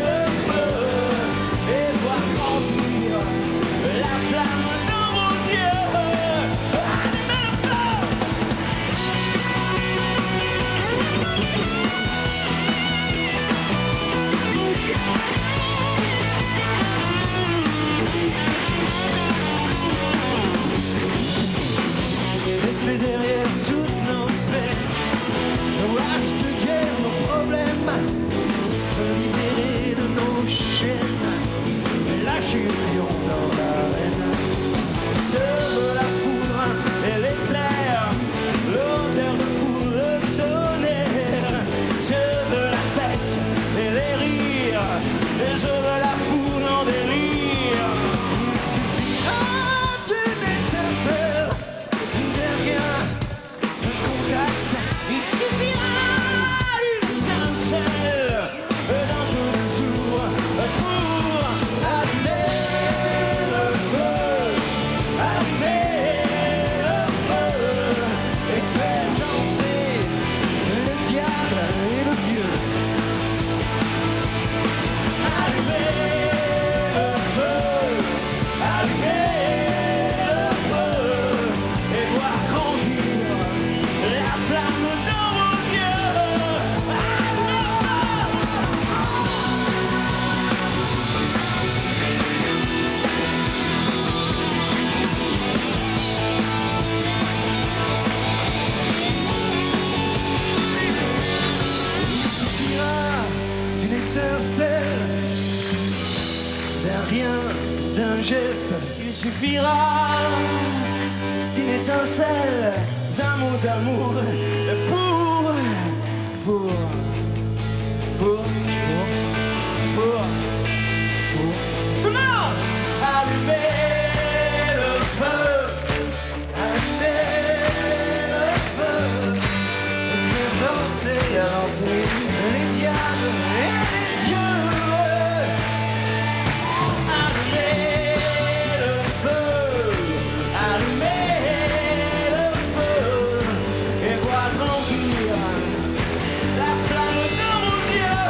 N: le feu, et voir grandir la flamme dans vos yeux. Allumer le feu.
O: Laisser derrière toutes nos peines, nos haches de guerre, nos problèmes, se libérer de nos chaînes, lâcher le lion dans l'arène.
N: Je veux la foudre et l'éclair, l'odeur de poule, le tonnerre. Je veux la fête et les rires, et je veux la foule en délire.
O: Il suffira d'une étincelle, de rien,
N: suffira d'une étincelle, d'un mot d'amour pour tout le monde. Allumer le feu,
O: Faire danser les diables et les dieux.
N: allumer le feu et voir grandir la flamme dans vos yeux.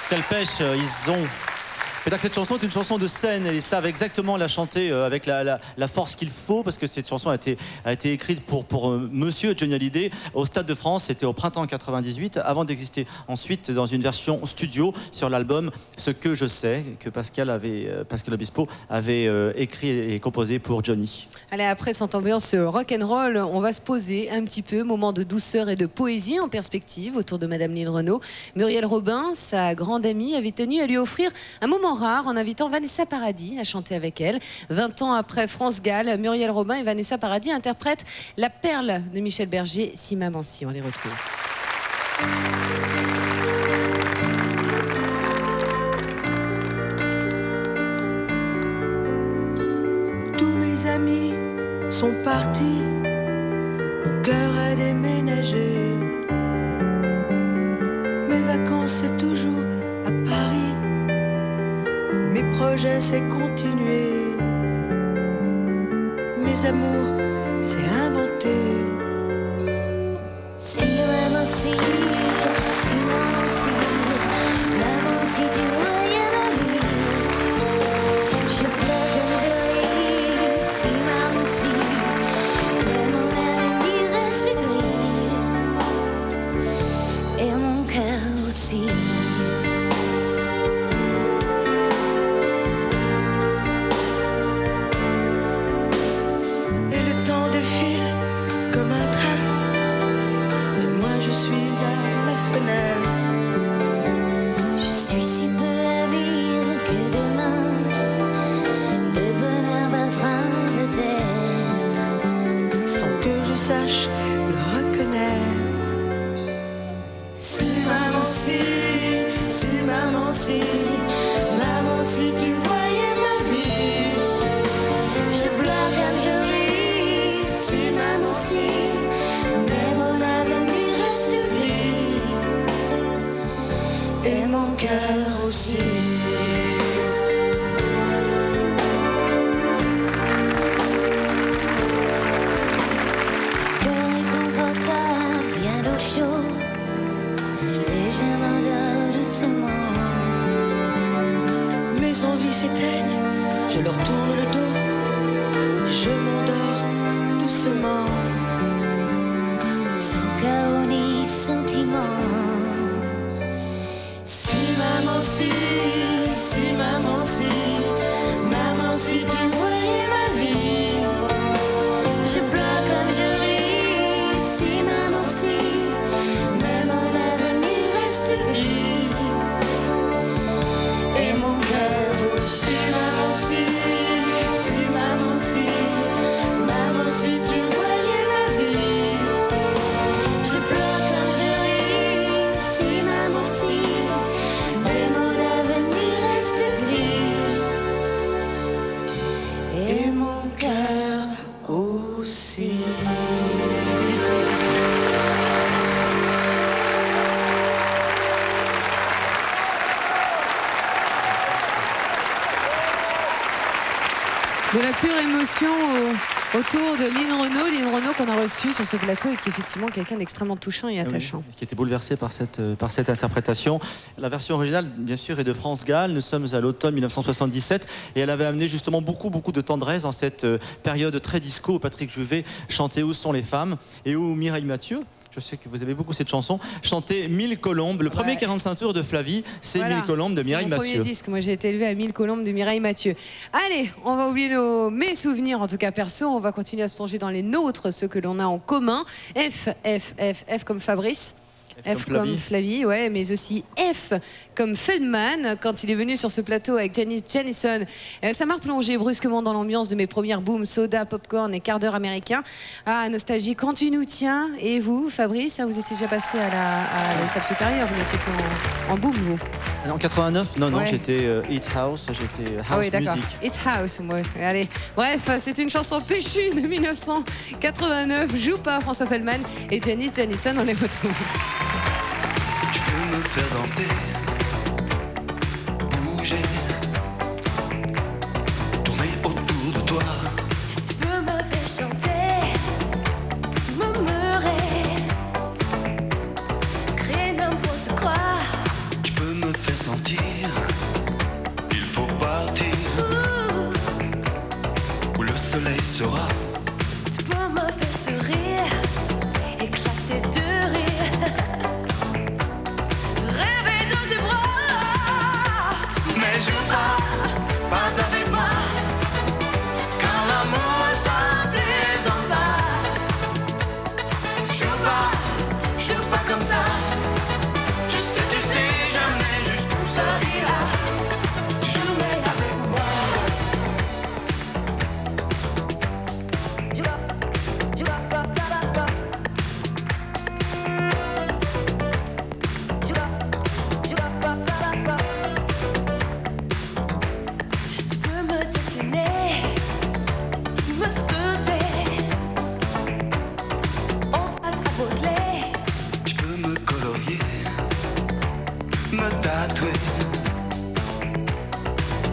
C: Quelle pêche ils ont. C'est-à-dire que cette chanson est une chanson de scène et ils savent exactement la chanter avec la force qu'il faut parce que cette chanson a été écrite pour Monsieur Johnny Hallyday au Stade de France. C'était au printemps 98 avant d'exister ensuite dans une version studio sur l'album Ce que je sais que Pascal Obispo avait écrit et composé pour Johnny.
B: Allez, après cette ambiance rock'n'roll, on va se poser un petit peu, moment de douceur et de poésie en perspective autour de Madame Lynn Renaud. Muriel Robin, sa grande amie, avait tenu à lui offrir un moment rare en invitant Vanessa Paradis à chanter avec elle. 20 ans après France Gall, Muriel Robin et Vanessa Paradis interprètent La Perle de Michel Berger, Si Maman Si. On les retrouve.
F: Tous mes amis sont partis, mon cœur a déménagé. Mes vacances c'est toujours à Paris, mes projets c'est continuer, mes amours c'est inventer.
L: Si maman si, si maman si tu voyais ma vie, je pleure comme je ris. Si maman si, mais mon avenir reste gris, et mon cœur aussi.
F: Et le temps défile comme un train, et moi je suis à la fenêtre.
L: Je suis si peu habile que demain le bonheur passera peut-être,
F: sans que je sache le reconnaître. Si maman si, si maman si,
L: maman si tu voyais ma vie, je pleure comme je ris. Si maman si, mais mon avenir reste gris,
F: et mon cœur aussi.
L: cœur inconfortable, bien au chaud, et je m'endors doucement.
F: Mes envies s'éteignent, je leur tourne le dos, je m'endors doucement.
L: Sans chaos ni sentiment. Si maman si, si maman si, maman si tu voyais ma vie, je pleure comme je ris. reste gris. Et mon cœur aussi, maman si, maman si, maman si tu voyais ma vie. Je pleure comme je ris, si maman si, et mon avenir reste gris. Et mon cœur aussi.
B: De la pure émotion autour de Lynn Renaud. Lynn Renaud qu'on a reçue sur ce plateau et qui est effectivement quelqu'un d'extrêmement touchant et attachant.
C: Oui, qui était bouleversé par cette interprétation. La version originale, bien sûr, est de France Gall. Nous sommes à l'automne 1977 et elle avait amené justement beaucoup de tendresse dans cette période très disco où Patrick Juvet chantait Où sont les femmes et où Mireille Mathieu, je sais que vous aimez beaucoup cette chanson, chantait 1000 colombes. Le premier 45 tours de Flavie, c'est voilà, 1000 colombes de Mireille Mathieu.
B: C'est mon premier disque. Moi, j'ai été élevée à 1000 colombes de Mireille Mathieu. Allez, on va oublier mes souvenirs, en tout cas perso. On va continuer à se plonger dans les nôtres, ceux que l'on a en commun. F comme Fabrice. F comme Flavie, ouais, mais aussi F comme Feldman quand il est venu sur ce plateau avec Janis Jennison. Ça m'a replongé brusquement dans l'ambiance de mes premières booms, soda, popcorn et quart d'heure américain. Ah, nostalgie, quand tu nous tiens. Et vous, Fabrice, vous étiez déjà passé à l'étape supérieure, vous n'étiez pas en boom, vous?
C: En 89, non,
B: ouais.
C: J'étais Hit House, j'étais House
B: oui, d'accord.
C: Music.
B: Hit House, ouais. Allez. Bref, c'est une chanson péchue de 1989. Joue pas François Feldman et Janis Jennison, on les retrouve.
D: Tu peux me faire danser, bouger, tourner autour de toi.
L: Tu peux me faire chanter, murmurer, créer n'importe quoi.
D: Tu peux me faire sentir, il faut partir, où le soleil sera.
L: Tu peux me faire sourire, éclater de rire.
D: Mais joue pas avec moi, car l'amour ça plaisante pas. Joue pas comme ça. Tu sais jamais jusqu'où ça ira. Jouer avec moi.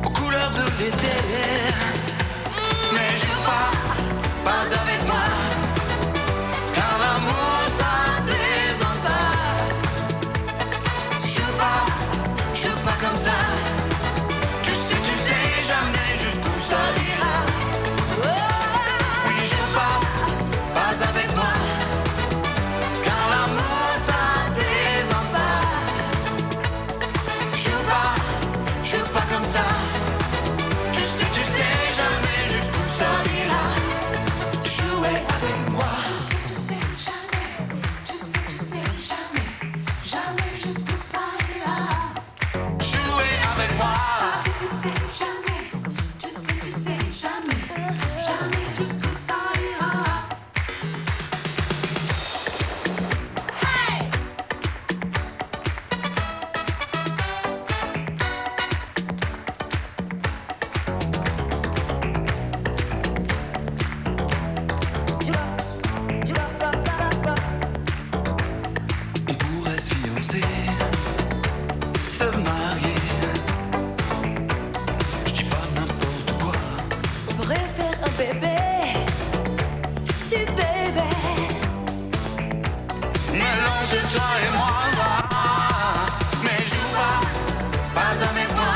D: Aux couleurs de l'été. Mais joue pas avec moi, car l'amour ça plaisante pas. Joue pas comme ça. Tu sais jamais jusqu'où ça ira. Oui, joue pas avec moi, car l'amour ça plaisante pas. Joue pas comme ça. Tu sais jamais jusqu'où ça ira. Jouer avec moi. Tu sais jamais jusqu'où ça ira. Jouer avec moi. Tu sais jamais jusqu'où ça ira. Se marier, je dis pas n'importe quoi.
L: On pourrait faire un bébé, du bébé.
D: Mélange toi et moi, mais joue pas avec moi,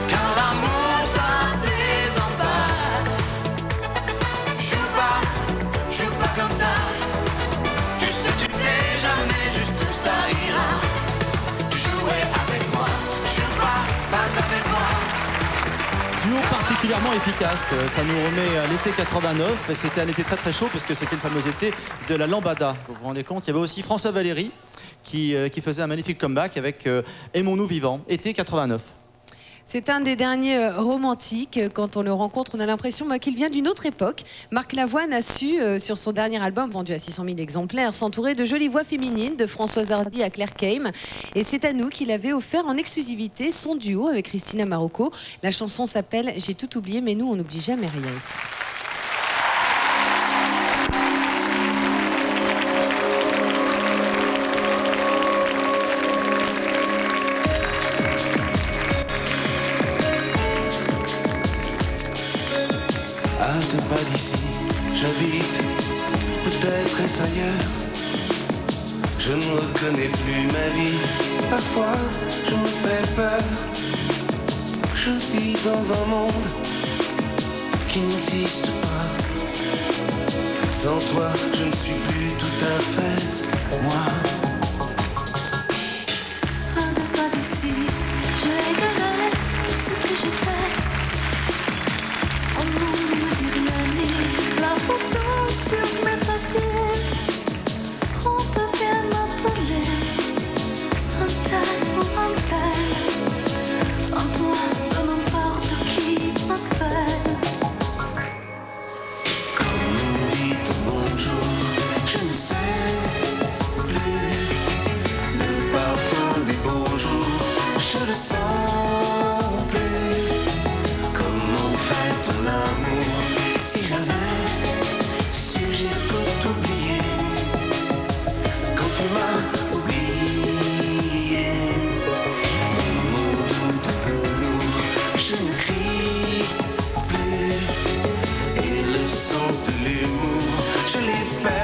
D: car l'amour ça plaisante pas. Joue pas comme ça. Tu sais jamais jusqu'où ça ira. Avec moi, joue pas avec moi.
C: Duo particulièrement efficace, ça nous remet à l'été 89 et c'était un été très chaud puisque c'était le fameux été de la lambada. Vous vous rendez compte, il y avait aussi François Valéry qui faisait un magnifique comeback avec Aimons-nous vivants, été 89.
B: C'est un des derniers romantiques. Quand on le rencontre, on a l'impression qu'il vient d'une autre époque. Marc Lavoine a su, sur son dernier album, vendu à 600 000 exemplaires, s'entourer de jolies voix féminines, de Françoise Hardy à Claire Kame. Et c'est à nous qu'il avait offert en exclusivité son duo avec Christina Marocco. La chanson s'appelle « J'ai tout oublié, mais nous, on n'oublie jamais rien ici ».
M: À 2 pas d'ici, j'habite, peut-être est-ce ailleurs. Je ne reconnais plus ma vie, parfois je me fais peur. Je vis dans un monde qui n'existe pas. Sans toi, je ne suis plus tout à fait moi.
F: À 2 pas d'ici, je révélerai ce que j'étais. Oh non, ne me dis rien, ni la photo sur mes papiers. On peut bien m'appeler un tel ou un tel. Sans toi, peu n'importe qui m'appelle.
M: Quand on dit bonjour, je ne sais plus. Le parfum des beaux jours, je le sens plus. Comment fait-on l'amour? Si j'avais su, j'ai tout oublié. Quand tu m'as oublié, les mots doux de velours, je ne crie plus. Et le sens de l'humour, je l'ai perdu.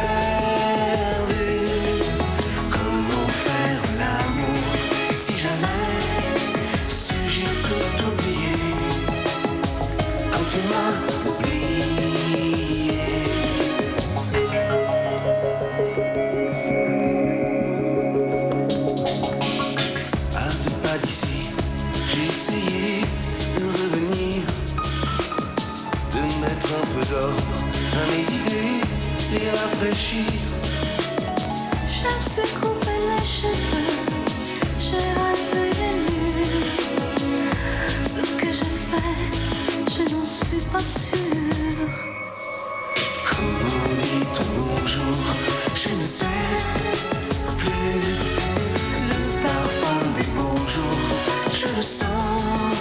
M: Comment faire l'amour? Si j'avais su, j'ai tout oublié. Quand tu m'as oublié. À 2 pas d'ici, j'ai essayé de revenir, de mettre un peu d'ordre à mes idées, les rafraîchir.
F: J'aime se couper les cheveux, j'ai rasé les murs. Ce que j'ai fait, je n'en suis pas sûre.
M: Comment dit-on bonjour? Je ne sais plus. Le parfum des beaux jours, je le sens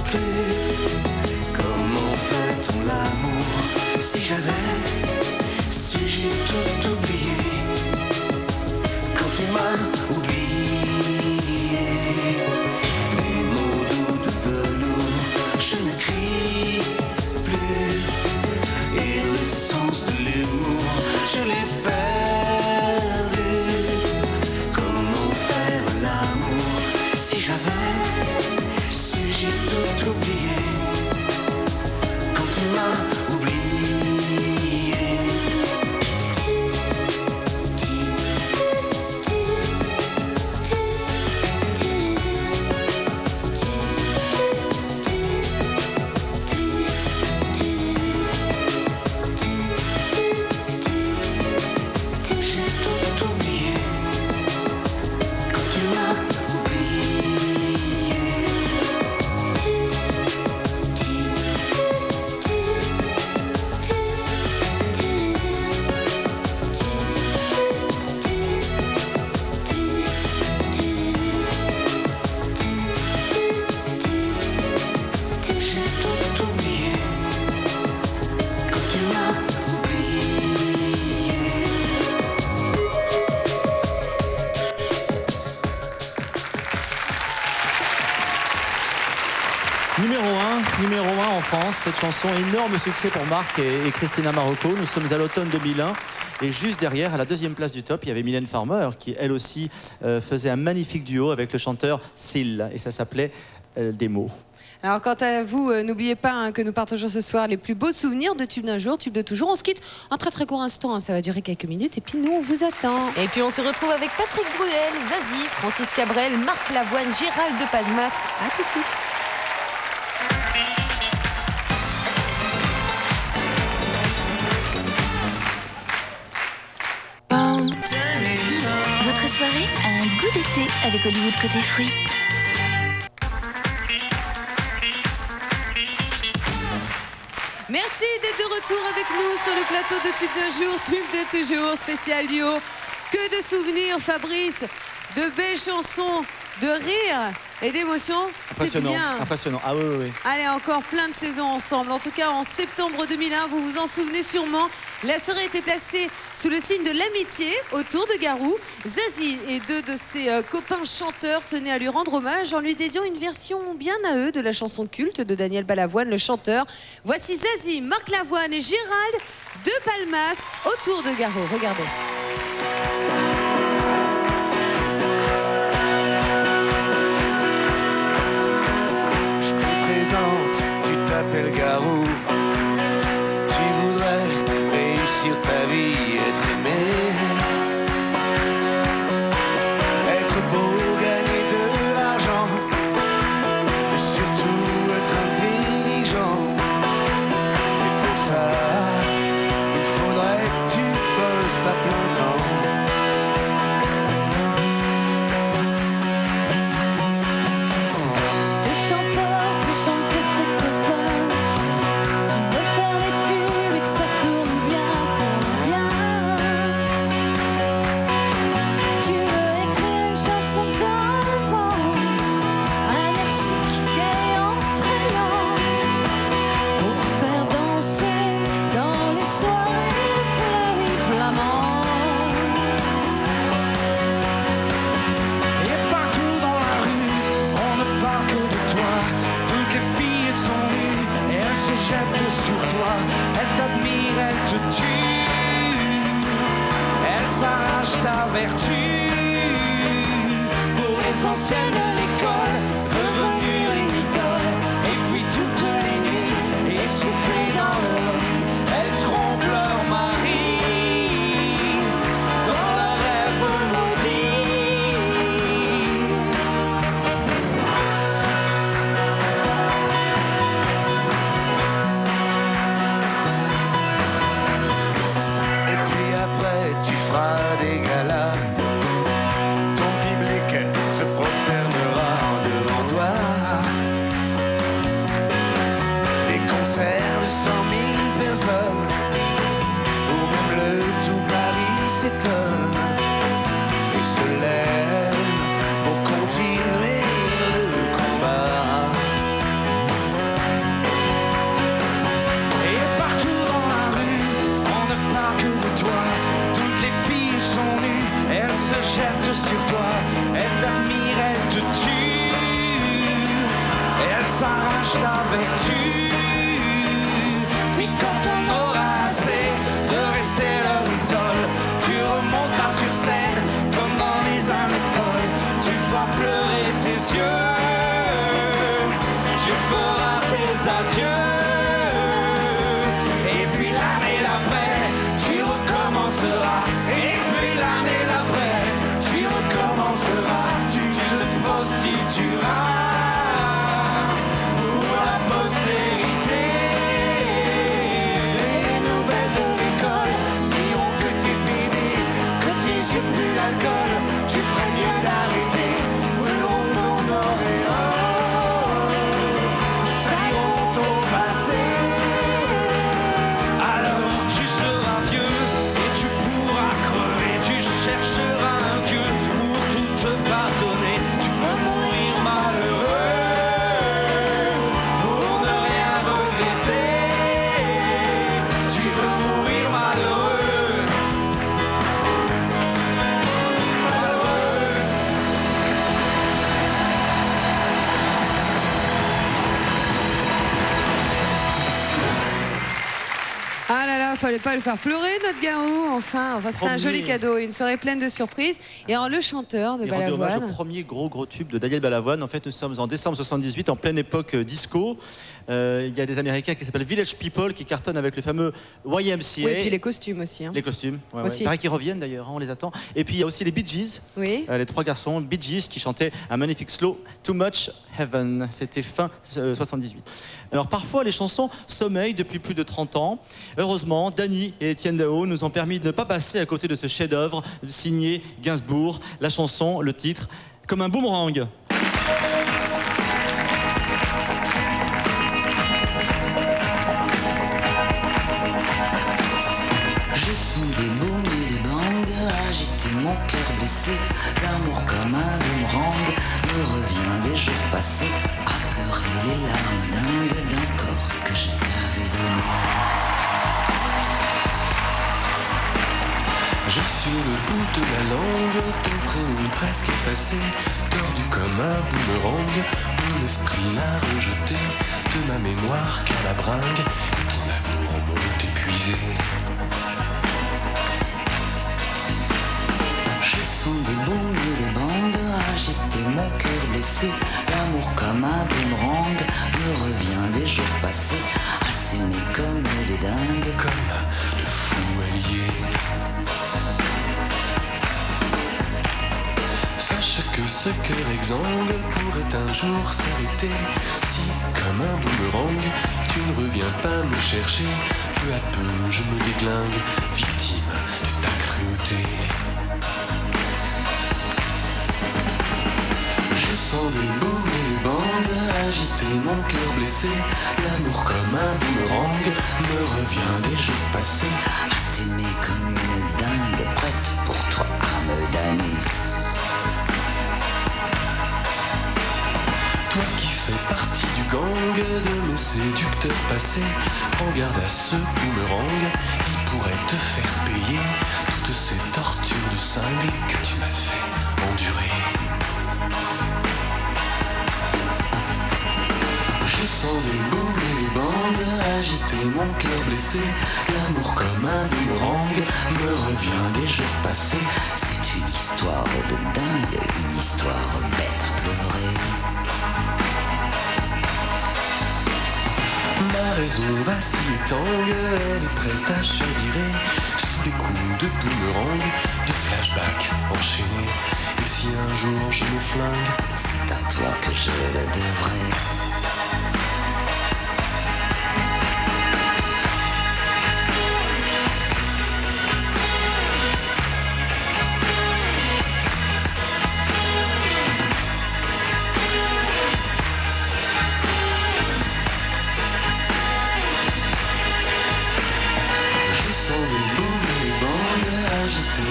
M: plus. Comment fait-on l'amour? Si j'avais su, j'ai tout oublié. Quand tu m'as oublié, les mots doux de velours, je ne crie plus. Et le sens de l'humour, je l'ai perdu. Comment faire l'amour? Si j'avais su, j'ai tout oublié. Quand tu m'as oublié. J'ai tout oublié. Quand tu m'as oublié. J'ai tout oublié. Quand tu m'as oublié.
C: Numéro 1 en France, cette chanson, énorme succès pour Marc et Christina Marocco. Nous sommes à l'automne 2001 et juste derrière, à la 2e place du top, il y avait Mylène Farmer qui elle aussi faisait un magnifique duo avec le chanteur Syl et ça s'appelait Des mots.
B: Alors quant à vous, n'oubliez pas que nous partageons ce soir les plus beaux souvenirs de Tube d'un jour, Tube de toujours. On se quitte un très court instant, ça va durer quelques minutes et puis nous on vous attend.
P: Et puis on se retrouve avec Patrick Bruel, Zazie, Francis Cabrel, Marc Lavoine, Gérald de Palmas. À tout de suite.
I: Votre soirée a un d'été avec Hollywood Côté Fruits.
B: Merci d'être de retour avec nous sur le plateau de Tube d'un jour, Tube de toujours, spécial duo. Que de souvenirs, Fabrice, de belles chansons, de rire et d'émotions. C'était
C: Impressionnant,
B: bien.
C: impressionnant. Ah oui, oui, oui.
B: Allez, encore plein de saisons ensemble. En tout cas, en septembre 2001, vous vous en souvenez sûrement, la soirée était placée sous le signe de l'amitié autour de Garou. Zazie et deux de ses copains chanteurs tenaient à lui rendre hommage en lui dédiant une version bien à eux de la chanson culte de Daniel Balavoine, le chanteur. Voici Zazie, Marc Lavoine et Gérald de Palmas autour de Garou. Regardez.
M: Tu t'appelles Garou, tu voudrais réussir ta vie, être aimé, être beau, gagner de l'argent, et surtout être intelligent. Et pour ça, il faudrait que tu bosses à plein temps.
Q: Ta vertu pour l'essentiel de l'école, revenue ridicule, et puis toutes les nuits, essoufflées dans le lit, elles trompent leur mari dans leur rêve maudit.
M: Et puis après tu feras des galas, ton public se prosternera devant toi. Des concerts de 100 000 personnes, où même le tout Paris s'étonne et se lève pour continuer le combat.
Q: Et partout dans la rue, on ne parle que de toi. Toutes les filles sont nues, elles se jettent sur toi. Elles t'admirent, elles te tuent. Elles s'arrachent ta vertu. Puis quand on aura assez de rester leur idole, tu remonteras sur scène comme dans les années folles. Tu feras pleurer tes yeux, tu feras tes adieux. Et puis l'année d'après, tu recommenceras. Et puis l'année d'après, tu recommenceras. Tu te prostitueras pour la postérité. Les nouvelles de l'école diront que t'es pédé, que tes yeux puent l'alcool. Tu ferais mieux d'arrêter, brûlons ton auréole, saillons ton passé. Alors tu seras vieux et tu pourras crever. Tu chercheras un Dieu pour tout te pardonner. Tu veux mourir malheureux pour ne rien regretter. Tu veux mourir malheureux, malheureux.
B: Ah là là, fallait pas le faire pleurer, notre Garou. Enfin, c'était un joli cadeau, une soirée pleine de surprises. Et alors, le chanteur de
C: Il rendait hommage au
B: Balavoine.
C: premier gros tube de Daniel Balavoine. En fait, nous sommes en décembre 78, en pleine époque disco. Il y a des Américains qui s'appellent Village People qui cartonnent avec le fameux YMCA.
B: Oui, et puis les costumes aussi. Hein.
C: Les costumes, ouais,
B: Aussi.
C: Il paraît qu'ils reviennent d'ailleurs, hein, on les attend. Et puis il y a aussi les Bee Gees,
B: Oui.
C: les trois garçons Bee Gees qui chantaient un magnifique slow, Too Much Heaven. C'était fin 78. Alors parfois les chansons sommeillent depuis plus de 30 ans. Heureusement, Dany et Étienne Dao nous ont permis de ne pas passer à côté de ce chef-d'œuvre signé Gainsbourg. La chanson, le titre, Comme un boomerang.
K: Je sens des booms et des bangs agiter mon cœur blessé. L'amour comme un boomerang me revient des jours passés à pleurer les larmes dingues d'un corps que je t'avais donné.
M: J'ai sur le bout de la langue ton prénom presque effacé, tordu comme un boomerang. Mon esprit l'a rejeté de ma mémoire qu'à la bringue, et ton amour en m'ont épuisé.
K: Je sens des booms et des bangs agiter mon cœur blessé. L'amour comme un boomerang me revient des jours passés à s'aimer comme des dingues,
M: comme de fous alliés. Sache que ce cœur exsangue pourrait un jour s'arrêter si, comme un boomerang, tu ne reviens pas me chercher. Peu à peu je me déglingue, victime de ta cruauté. Je sens des booms et des bangs agiter mon cœur blessé. L'amour comme un boomerang me revient des jours passés
K: à t'aimer comme une dingue, prête pour toi à me damner.
M: Toi qui fais partie du gang de mes séducteurs passés, prends garde à ce boomerang, il pourrait te faire payer toutes ces tortures de cingle que tu m'as fait endurer. Je sens des booms et des bangs agiter mon cœur blessé. L'amour comme un boomerang me revient des jours passés.
K: C'est une histoire de dingue, une histoire bête à pleurer.
M: Ma raison vacille et tangue, elle est prête à chavirer sous les coups de boomerang, de flashback enchaînés. Et si un jour je me flingue,
K: c'est à toi que je le devrais.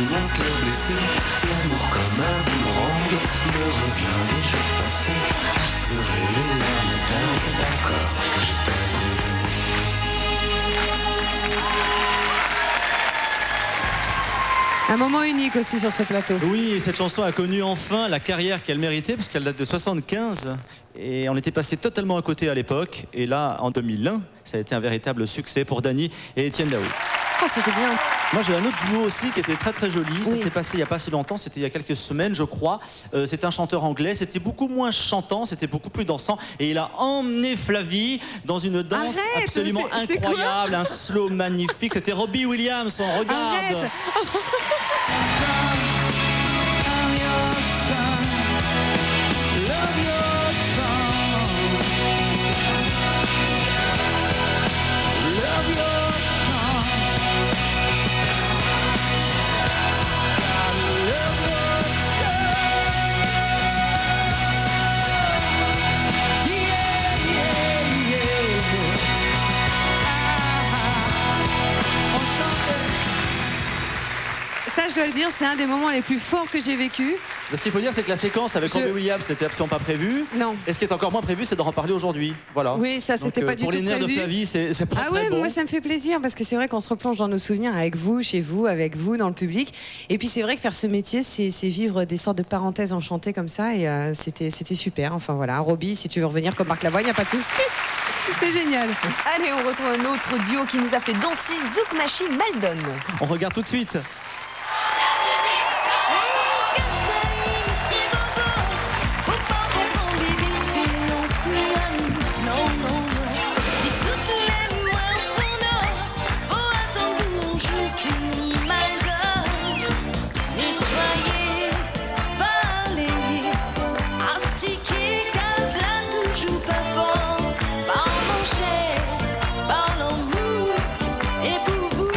M: Mon cœur blessé, l'amour comme un boomerang me revient des jours passés à pleurer les larmes dingues d'un corps que je t'avais donné.
B: Un moment unique aussi sur ce plateau.
C: Oui, et cette chanson a connu enfin la carrière qu'elle méritait, parce qu'elle date de 75. Et on était passé totalement à côté à l'époque. Et là, en 2001, ça a été un véritable succès pour Dany et Étienne Dao.
B: Ah, c'était bien.
C: Moi, j'ai un autre duo aussi qui était très très joli.
B: Oui.
C: Ça s'est passé il n'y a pas si longtemps, c'était il y a quelques semaines, je crois. C'était un chanteur anglais, c'était beaucoup moins chantant, c'était beaucoup plus dansant. Et il a emmené Flavie dans une danse absolument incroyable, un slow magnifique. C'était Robbie Williams, on regarde.
B: Arrête. Ça, je dois le dire, c'est un des moments les plus forts que j'ai vécu.
C: Ce qu'il faut dire, c'est que la séquence avec Robbie Williams n'était absolument pas prévue.
B: Non.
C: Et ce qui est encore moins prévu, c'est de reparler aujourd'hui. Voilà.
B: Oui, ça, c'était pas du tout
C: prévu. Pour les nerfs de Flavie, c'est pas très bon.
B: Moi, ça me fait plaisir parce que c'est vrai qu'on se replonge dans nos souvenirs avec vous, chez vous, avec vous, dans le public. Et puis, c'est vrai que faire ce métier, c'est vivre des sortes de parenthèses enchantées comme ça. Et c'était super. Enfin, voilà. Robbie, si tu veux revenir comme Marc Lavoine, il n'y a pas de souci. C'est génial.
P: Allez, on retrouve un autre duo qui nous a fait danser, Zouk Machine Maldon.
C: On regarde tout de suite.
F: Et pour vous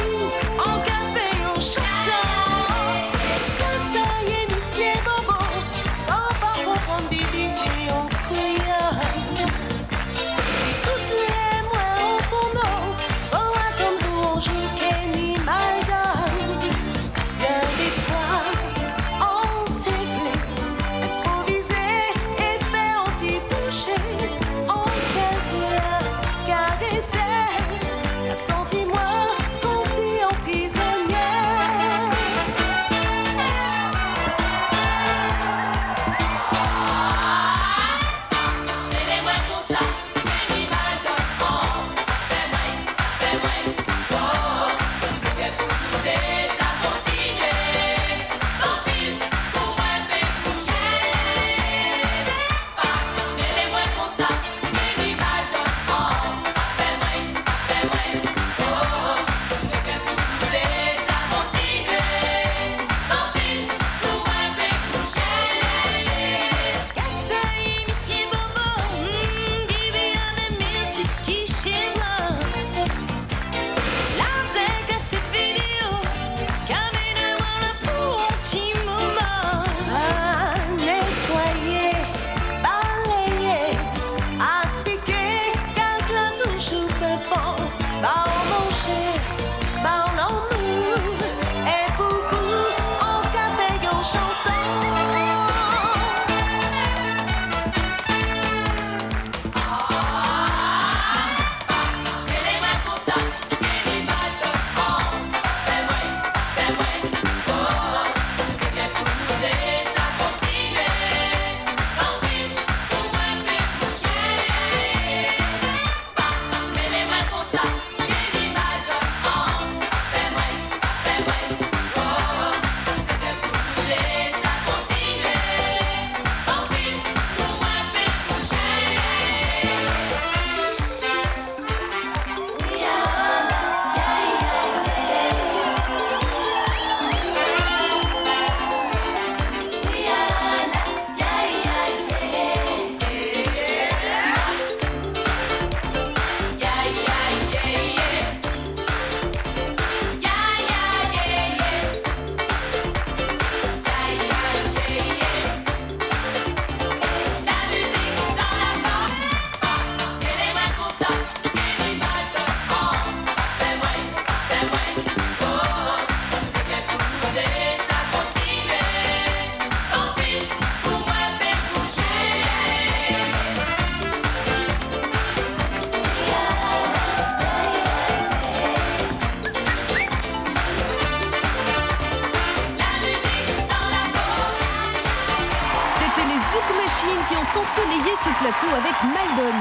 P: qui ont ensoleillé ce plateau avec Maldon.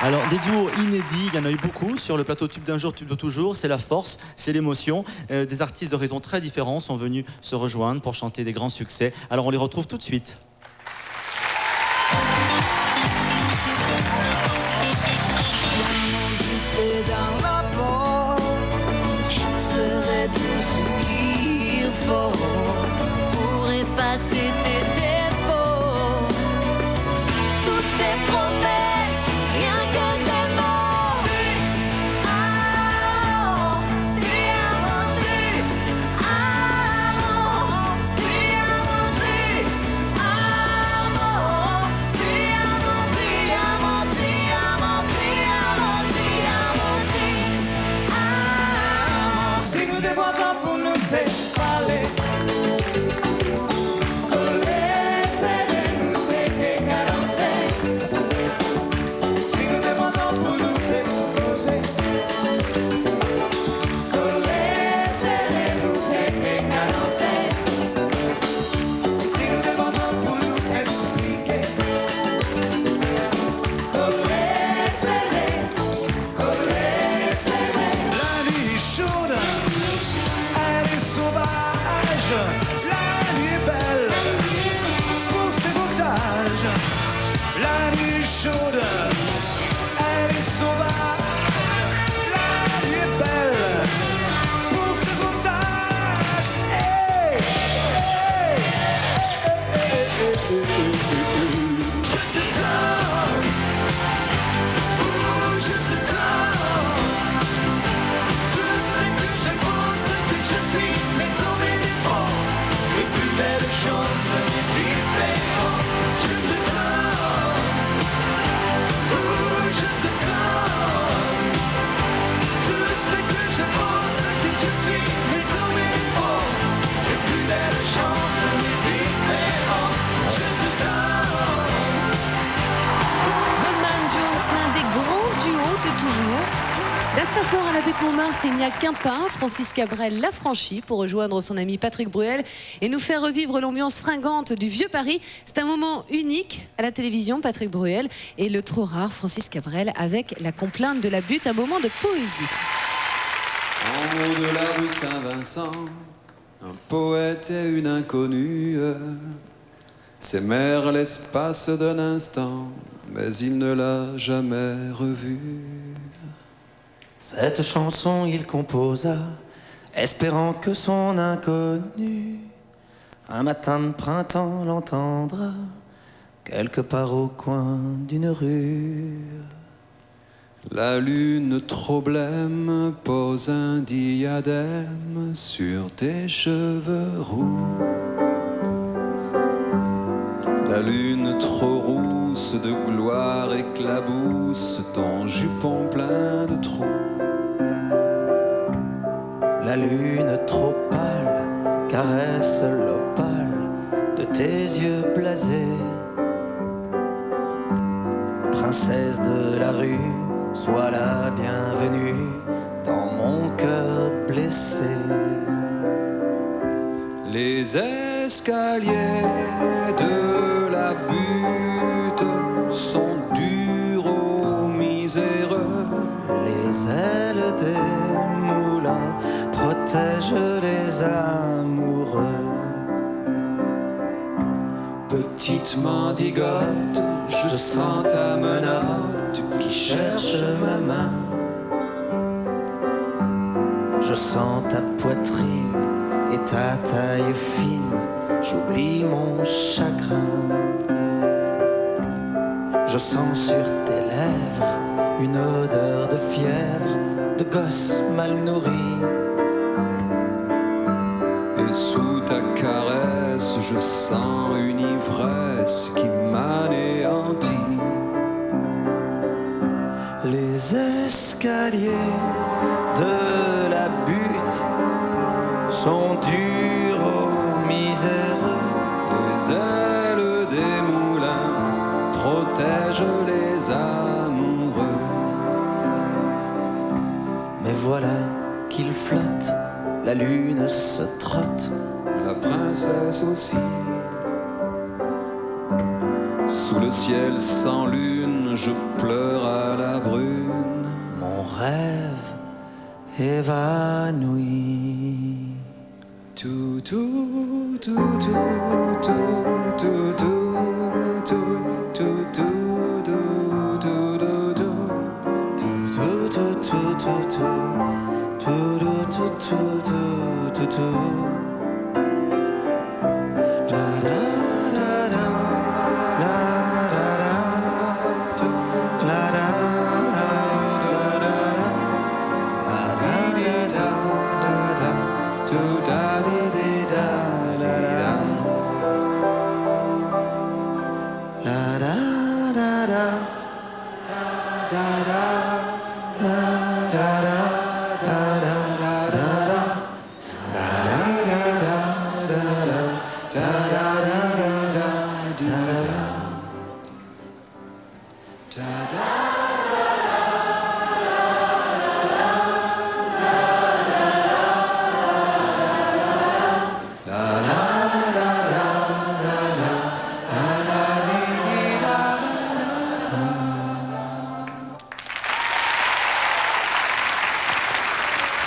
C: Alors, des duos inédits, il y en a eu beaucoup sur le plateau Tube d'un jour, Tube de toujours. C'est la force, c'est l'émotion. Des artistes d'horizons très différents sont venus se rejoindre pour chanter des grands succès. Alors, on les retrouve tout de suite.
O: Dans la peau, je ferai tout ce qu'il faut
E: pour effacer tes défauts, toutes ces promesses, rien que des mots.
O: T'es inventé, t'es inventé,
H: Si nous débordons pour nous dévaler, coller, serrer, nous aider, cadencer. Si nous débordons pour nous déposer, coller, serrer, nous aider, cadencer. Si nous débordons pour nous expliquer, coller, serrer, coller, serrer.
O: La nuit chaude, elle est sauvage. La nuit est belle pour ses otages. La nuit chaude, elle est sauvage. La nuit est belle pour ses otages. Hey, hey, je te donne, oh, je te donne tout ce que je pense, ce que je suis, mais dans mes défauts, les plus belles choses, les différences. Je te donne, oh, je te donne tout ce que je pense, ce que je suis, mais dans mes défauts, les plus belles choses, les différences. Je te donne.
B: Goldman Jones, l'un des grands duos de toujours. D'Astafor à la butte Montmartre, il n'y a qu'un pas. Francis Cabrel l'a franchi pour rejoindre son ami Patrick Bruel et nous faire revivre l'ambiance fringante du vieux Paris. C'est un moment unique à la télévision, Patrick Bruel, et le trop rare Francis Cabrel avec la complainte de la butte, un moment de poésie.
R: En haut de la rue Saint-Vincent, un poète et une inconnue s'aimèrent l'espace d'un instant, mais il ne l'a jamais revue.
S: Cette chanson il composa, espérant que son inconnu, un matin de printemps, l'entendra, quelque part au coin d'une rue.
R: La lune trop blême pose un diadème sur tes cheveux roux. La lune trop rousse de gloire éclabousse ton jupon plein de trous.
S: La lune trop pâle caresse l'opale de tes yeux blasés. Princesse de la rue, sois la bienvenue dans mon cœur blessé.
R: Les escaliers de la butte sont durs aux miséreux.
S: Les ailes des moulins protègent les amoureux.
R: Petite mendigote, je sens ta menotte
S: qui cherche ma main. Je sens ta poitrine et ta taille fine, j'oublie mon chagrin. Je sens sur tes lèvres une odeur de fièvre, de gosse mal nourri.
R: Et sous ta caresse, je sens une ivresse qui m'anéantit.
S: Les escaliers de la butte sont durs aux miséreux.
R: Les ailes des moulins protègent les amoureux.
S: Mais voilà qu'il flotte, la lune se trotte,
R: la princesse aussi. Sous le ciel sans lune, je pleure à la brune.
S: Mon rêve évanoui.
R: Tout, tout, tout, tout, tout, tout, tout, tout, tout, tout,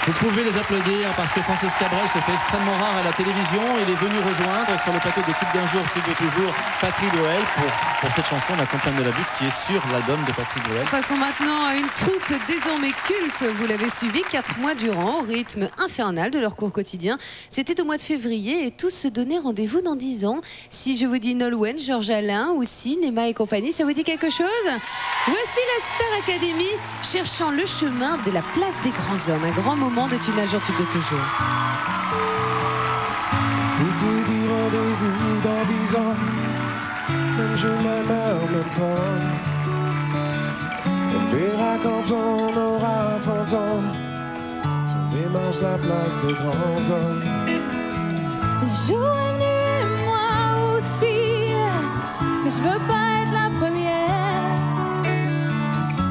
C: Vous pouvez les applaudir parce que Francis Cabrel se fait extrêmement rare à la télévision. Il est venu rejoindre sur le plateau de Tube d'un jour, Tube de toujours, Patrick Bruel pour cette chanson La Compagne de la Butte qui est sur l'album de Patrick Bruel.
B: Passons maintenant à une troupe désormais culte. Vous l'avez suivi 4 mois durant au rythme infernal de leur cours quotidien. C'était au mois de février et tous se donnaient rendez-vous dans 10 ans. Si je vous dis Nolwenn, Georges Alain ou Cinéma et compagnie, ça vous dit quelque chose? Voici la Star Academy cherchant le chemin de la place des grands hommes. Un grand moment de Tube d'un jour, Tube de toujours.
T: C'était dit rendez-vous dans 10 ans, même jour, même heure, même pas. On verra quand on aura 30 ans, sur les marches de la place des grands hommes.
F: Le jour est nu et moi aussi, mais je veux pas être la première.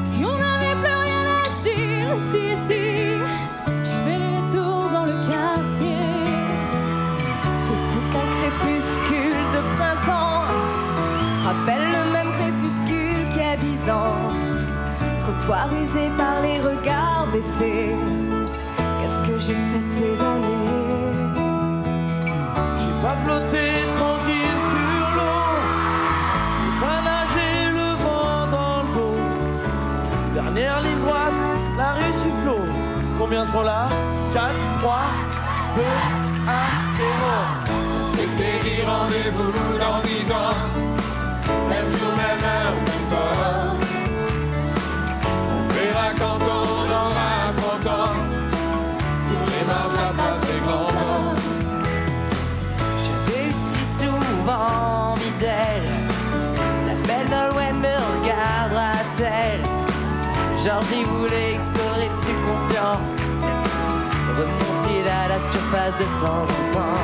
F: Si on n'avait plus rien à se dire, si, je fais les tours dans le quartier. C'est fou qu'un crépuscule de printemps rappelle le même crépuscule qu'il y a 10 ans. Trottoir usé par les regards baissés. Qu'est-ce que j'ai fait de ces années?
N: J'ai pas flotté tranquille sur l'eau, j'ai pas nagé le vent dans le dos. Dernière ligne droite, la rue Sufflot. Combien sont là? 4, 3, 2, 1, 0.
H: C'était dit rendez-vous dans 10 ans, même jour, même heure, même pas. On verra quand on aura 30 ans, sur les marches de la place des grands hommes.
N: J'ai eu si souvent envie d'elle, la belle Nolwenn me regardera-t-elle? Georgie voulait explorer le subconscient, remonte-t-il à la surface de temps en temps?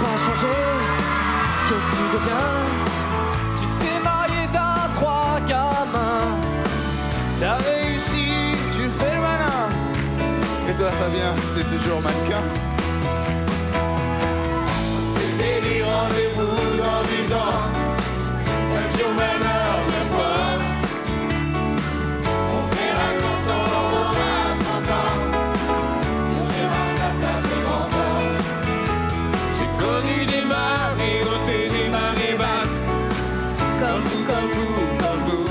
N: pas changé. Qu'est-ce que tu deviens? Tu t'es marié, t'as 3 gamins.
U: T'as réussi, tu fais le malin. Et toi Fabien, t'es toujours mannequin.
Q: C'était dit rendez-vous dans 10 ans. Même jour, même heure, même pas. On verra quand on aura 30 ans. Si on ira à ta plus grande heure. J'ai connu des marées hautes et des marées basses. Comme vous, comme vous, comme vous.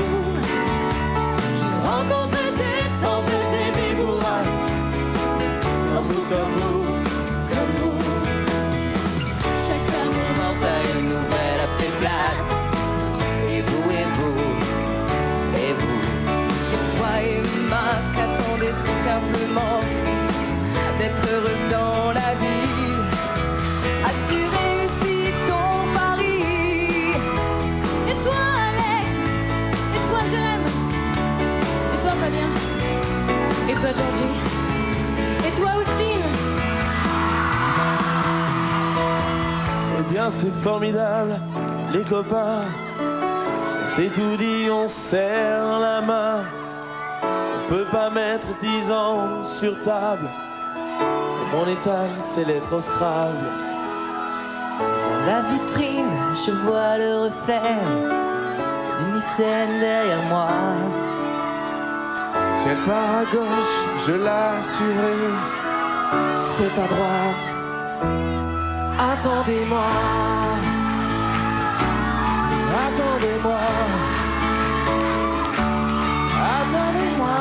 Q: J'ai rencontré des tempêtes et des bourrasques. Comme vous, comme vous, comme vous. Chacun moment à une nouvelle a fait place. Et vous, et vous, et vous. Et toi et moi qu'attendais si simplement d'être heureuse dans la vie. As-tu réussi ton pari? Et toi Alex? Et toi Jérém? Et toi Fabien? Et toi Georgie? Et toi aussi?
N: Eh bien c'est formidable, les copains. On s'est tout dit, on serre la main. On peut pas mettre 10 ans sur table. Comme on étale ses lettres au Scrabble.
V: Dans la vitrine, je vois le reflet d'une lycéenne derrière moi.
U: Si elle part à gauche, je la suivrai.
N: C'est à droite. Attendez-moi. Attendez-moi. Attendez-moi.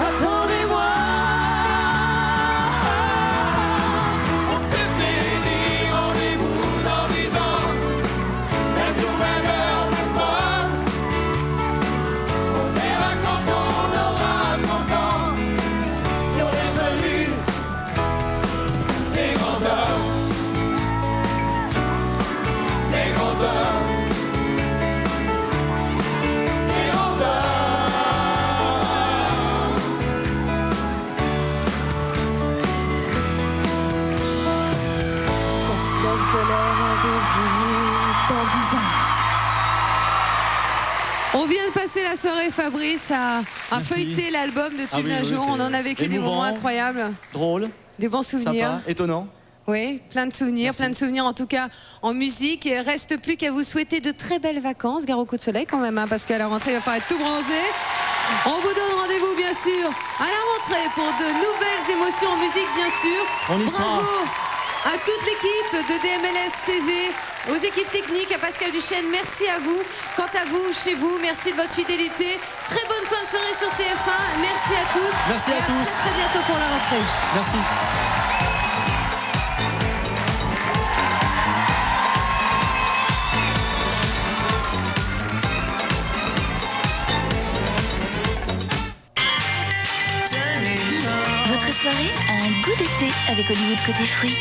N: Attendez-moi.
Q: On s'était dit rendez-vous dans 10 ans. Même jour, même heure, même mois. On verra quand on aura 30 ans. Si on est venu des grands hommes. Des grands hommes. Des grands hommes.
V: Just de l'air rendez-vous dans 10 ans.
B: On vient de passer la soirée, Fabrice, à feuilleter l'album de Tube d'un jour. On en a vécu des moments incroyables.
C: Drôle.
B: Des bons souvenirs.
C: Sympa, étonnant.
B: Oui, plein de souvenirs en tout cas en musique. Il reste plus qu'à vous souhaiter de très belles vacances, gare au coup de soleil quand même, hein, parce qu'à la rentrée il va falloir être tout bronzé. On vous donne rendez-vous bien sûr à la rentrée pour de nouvelles émotions en musique bien sûr.
C: On y sera.
B: Bravo à toute l'équipe de DMLS TV, aux équipes techniques, à Pascal Duchesne, merci à vous. Quant à vous, chez vous, merci de votre fidélité. Très bonne fin de soirée sur TF1. Merci à tous.
C: Merci à tous.
B: Très bientôt pour la rentrée.
C: Merci.
I: Votre soirée a un goût d'été avec Hollywood Côté Fruits.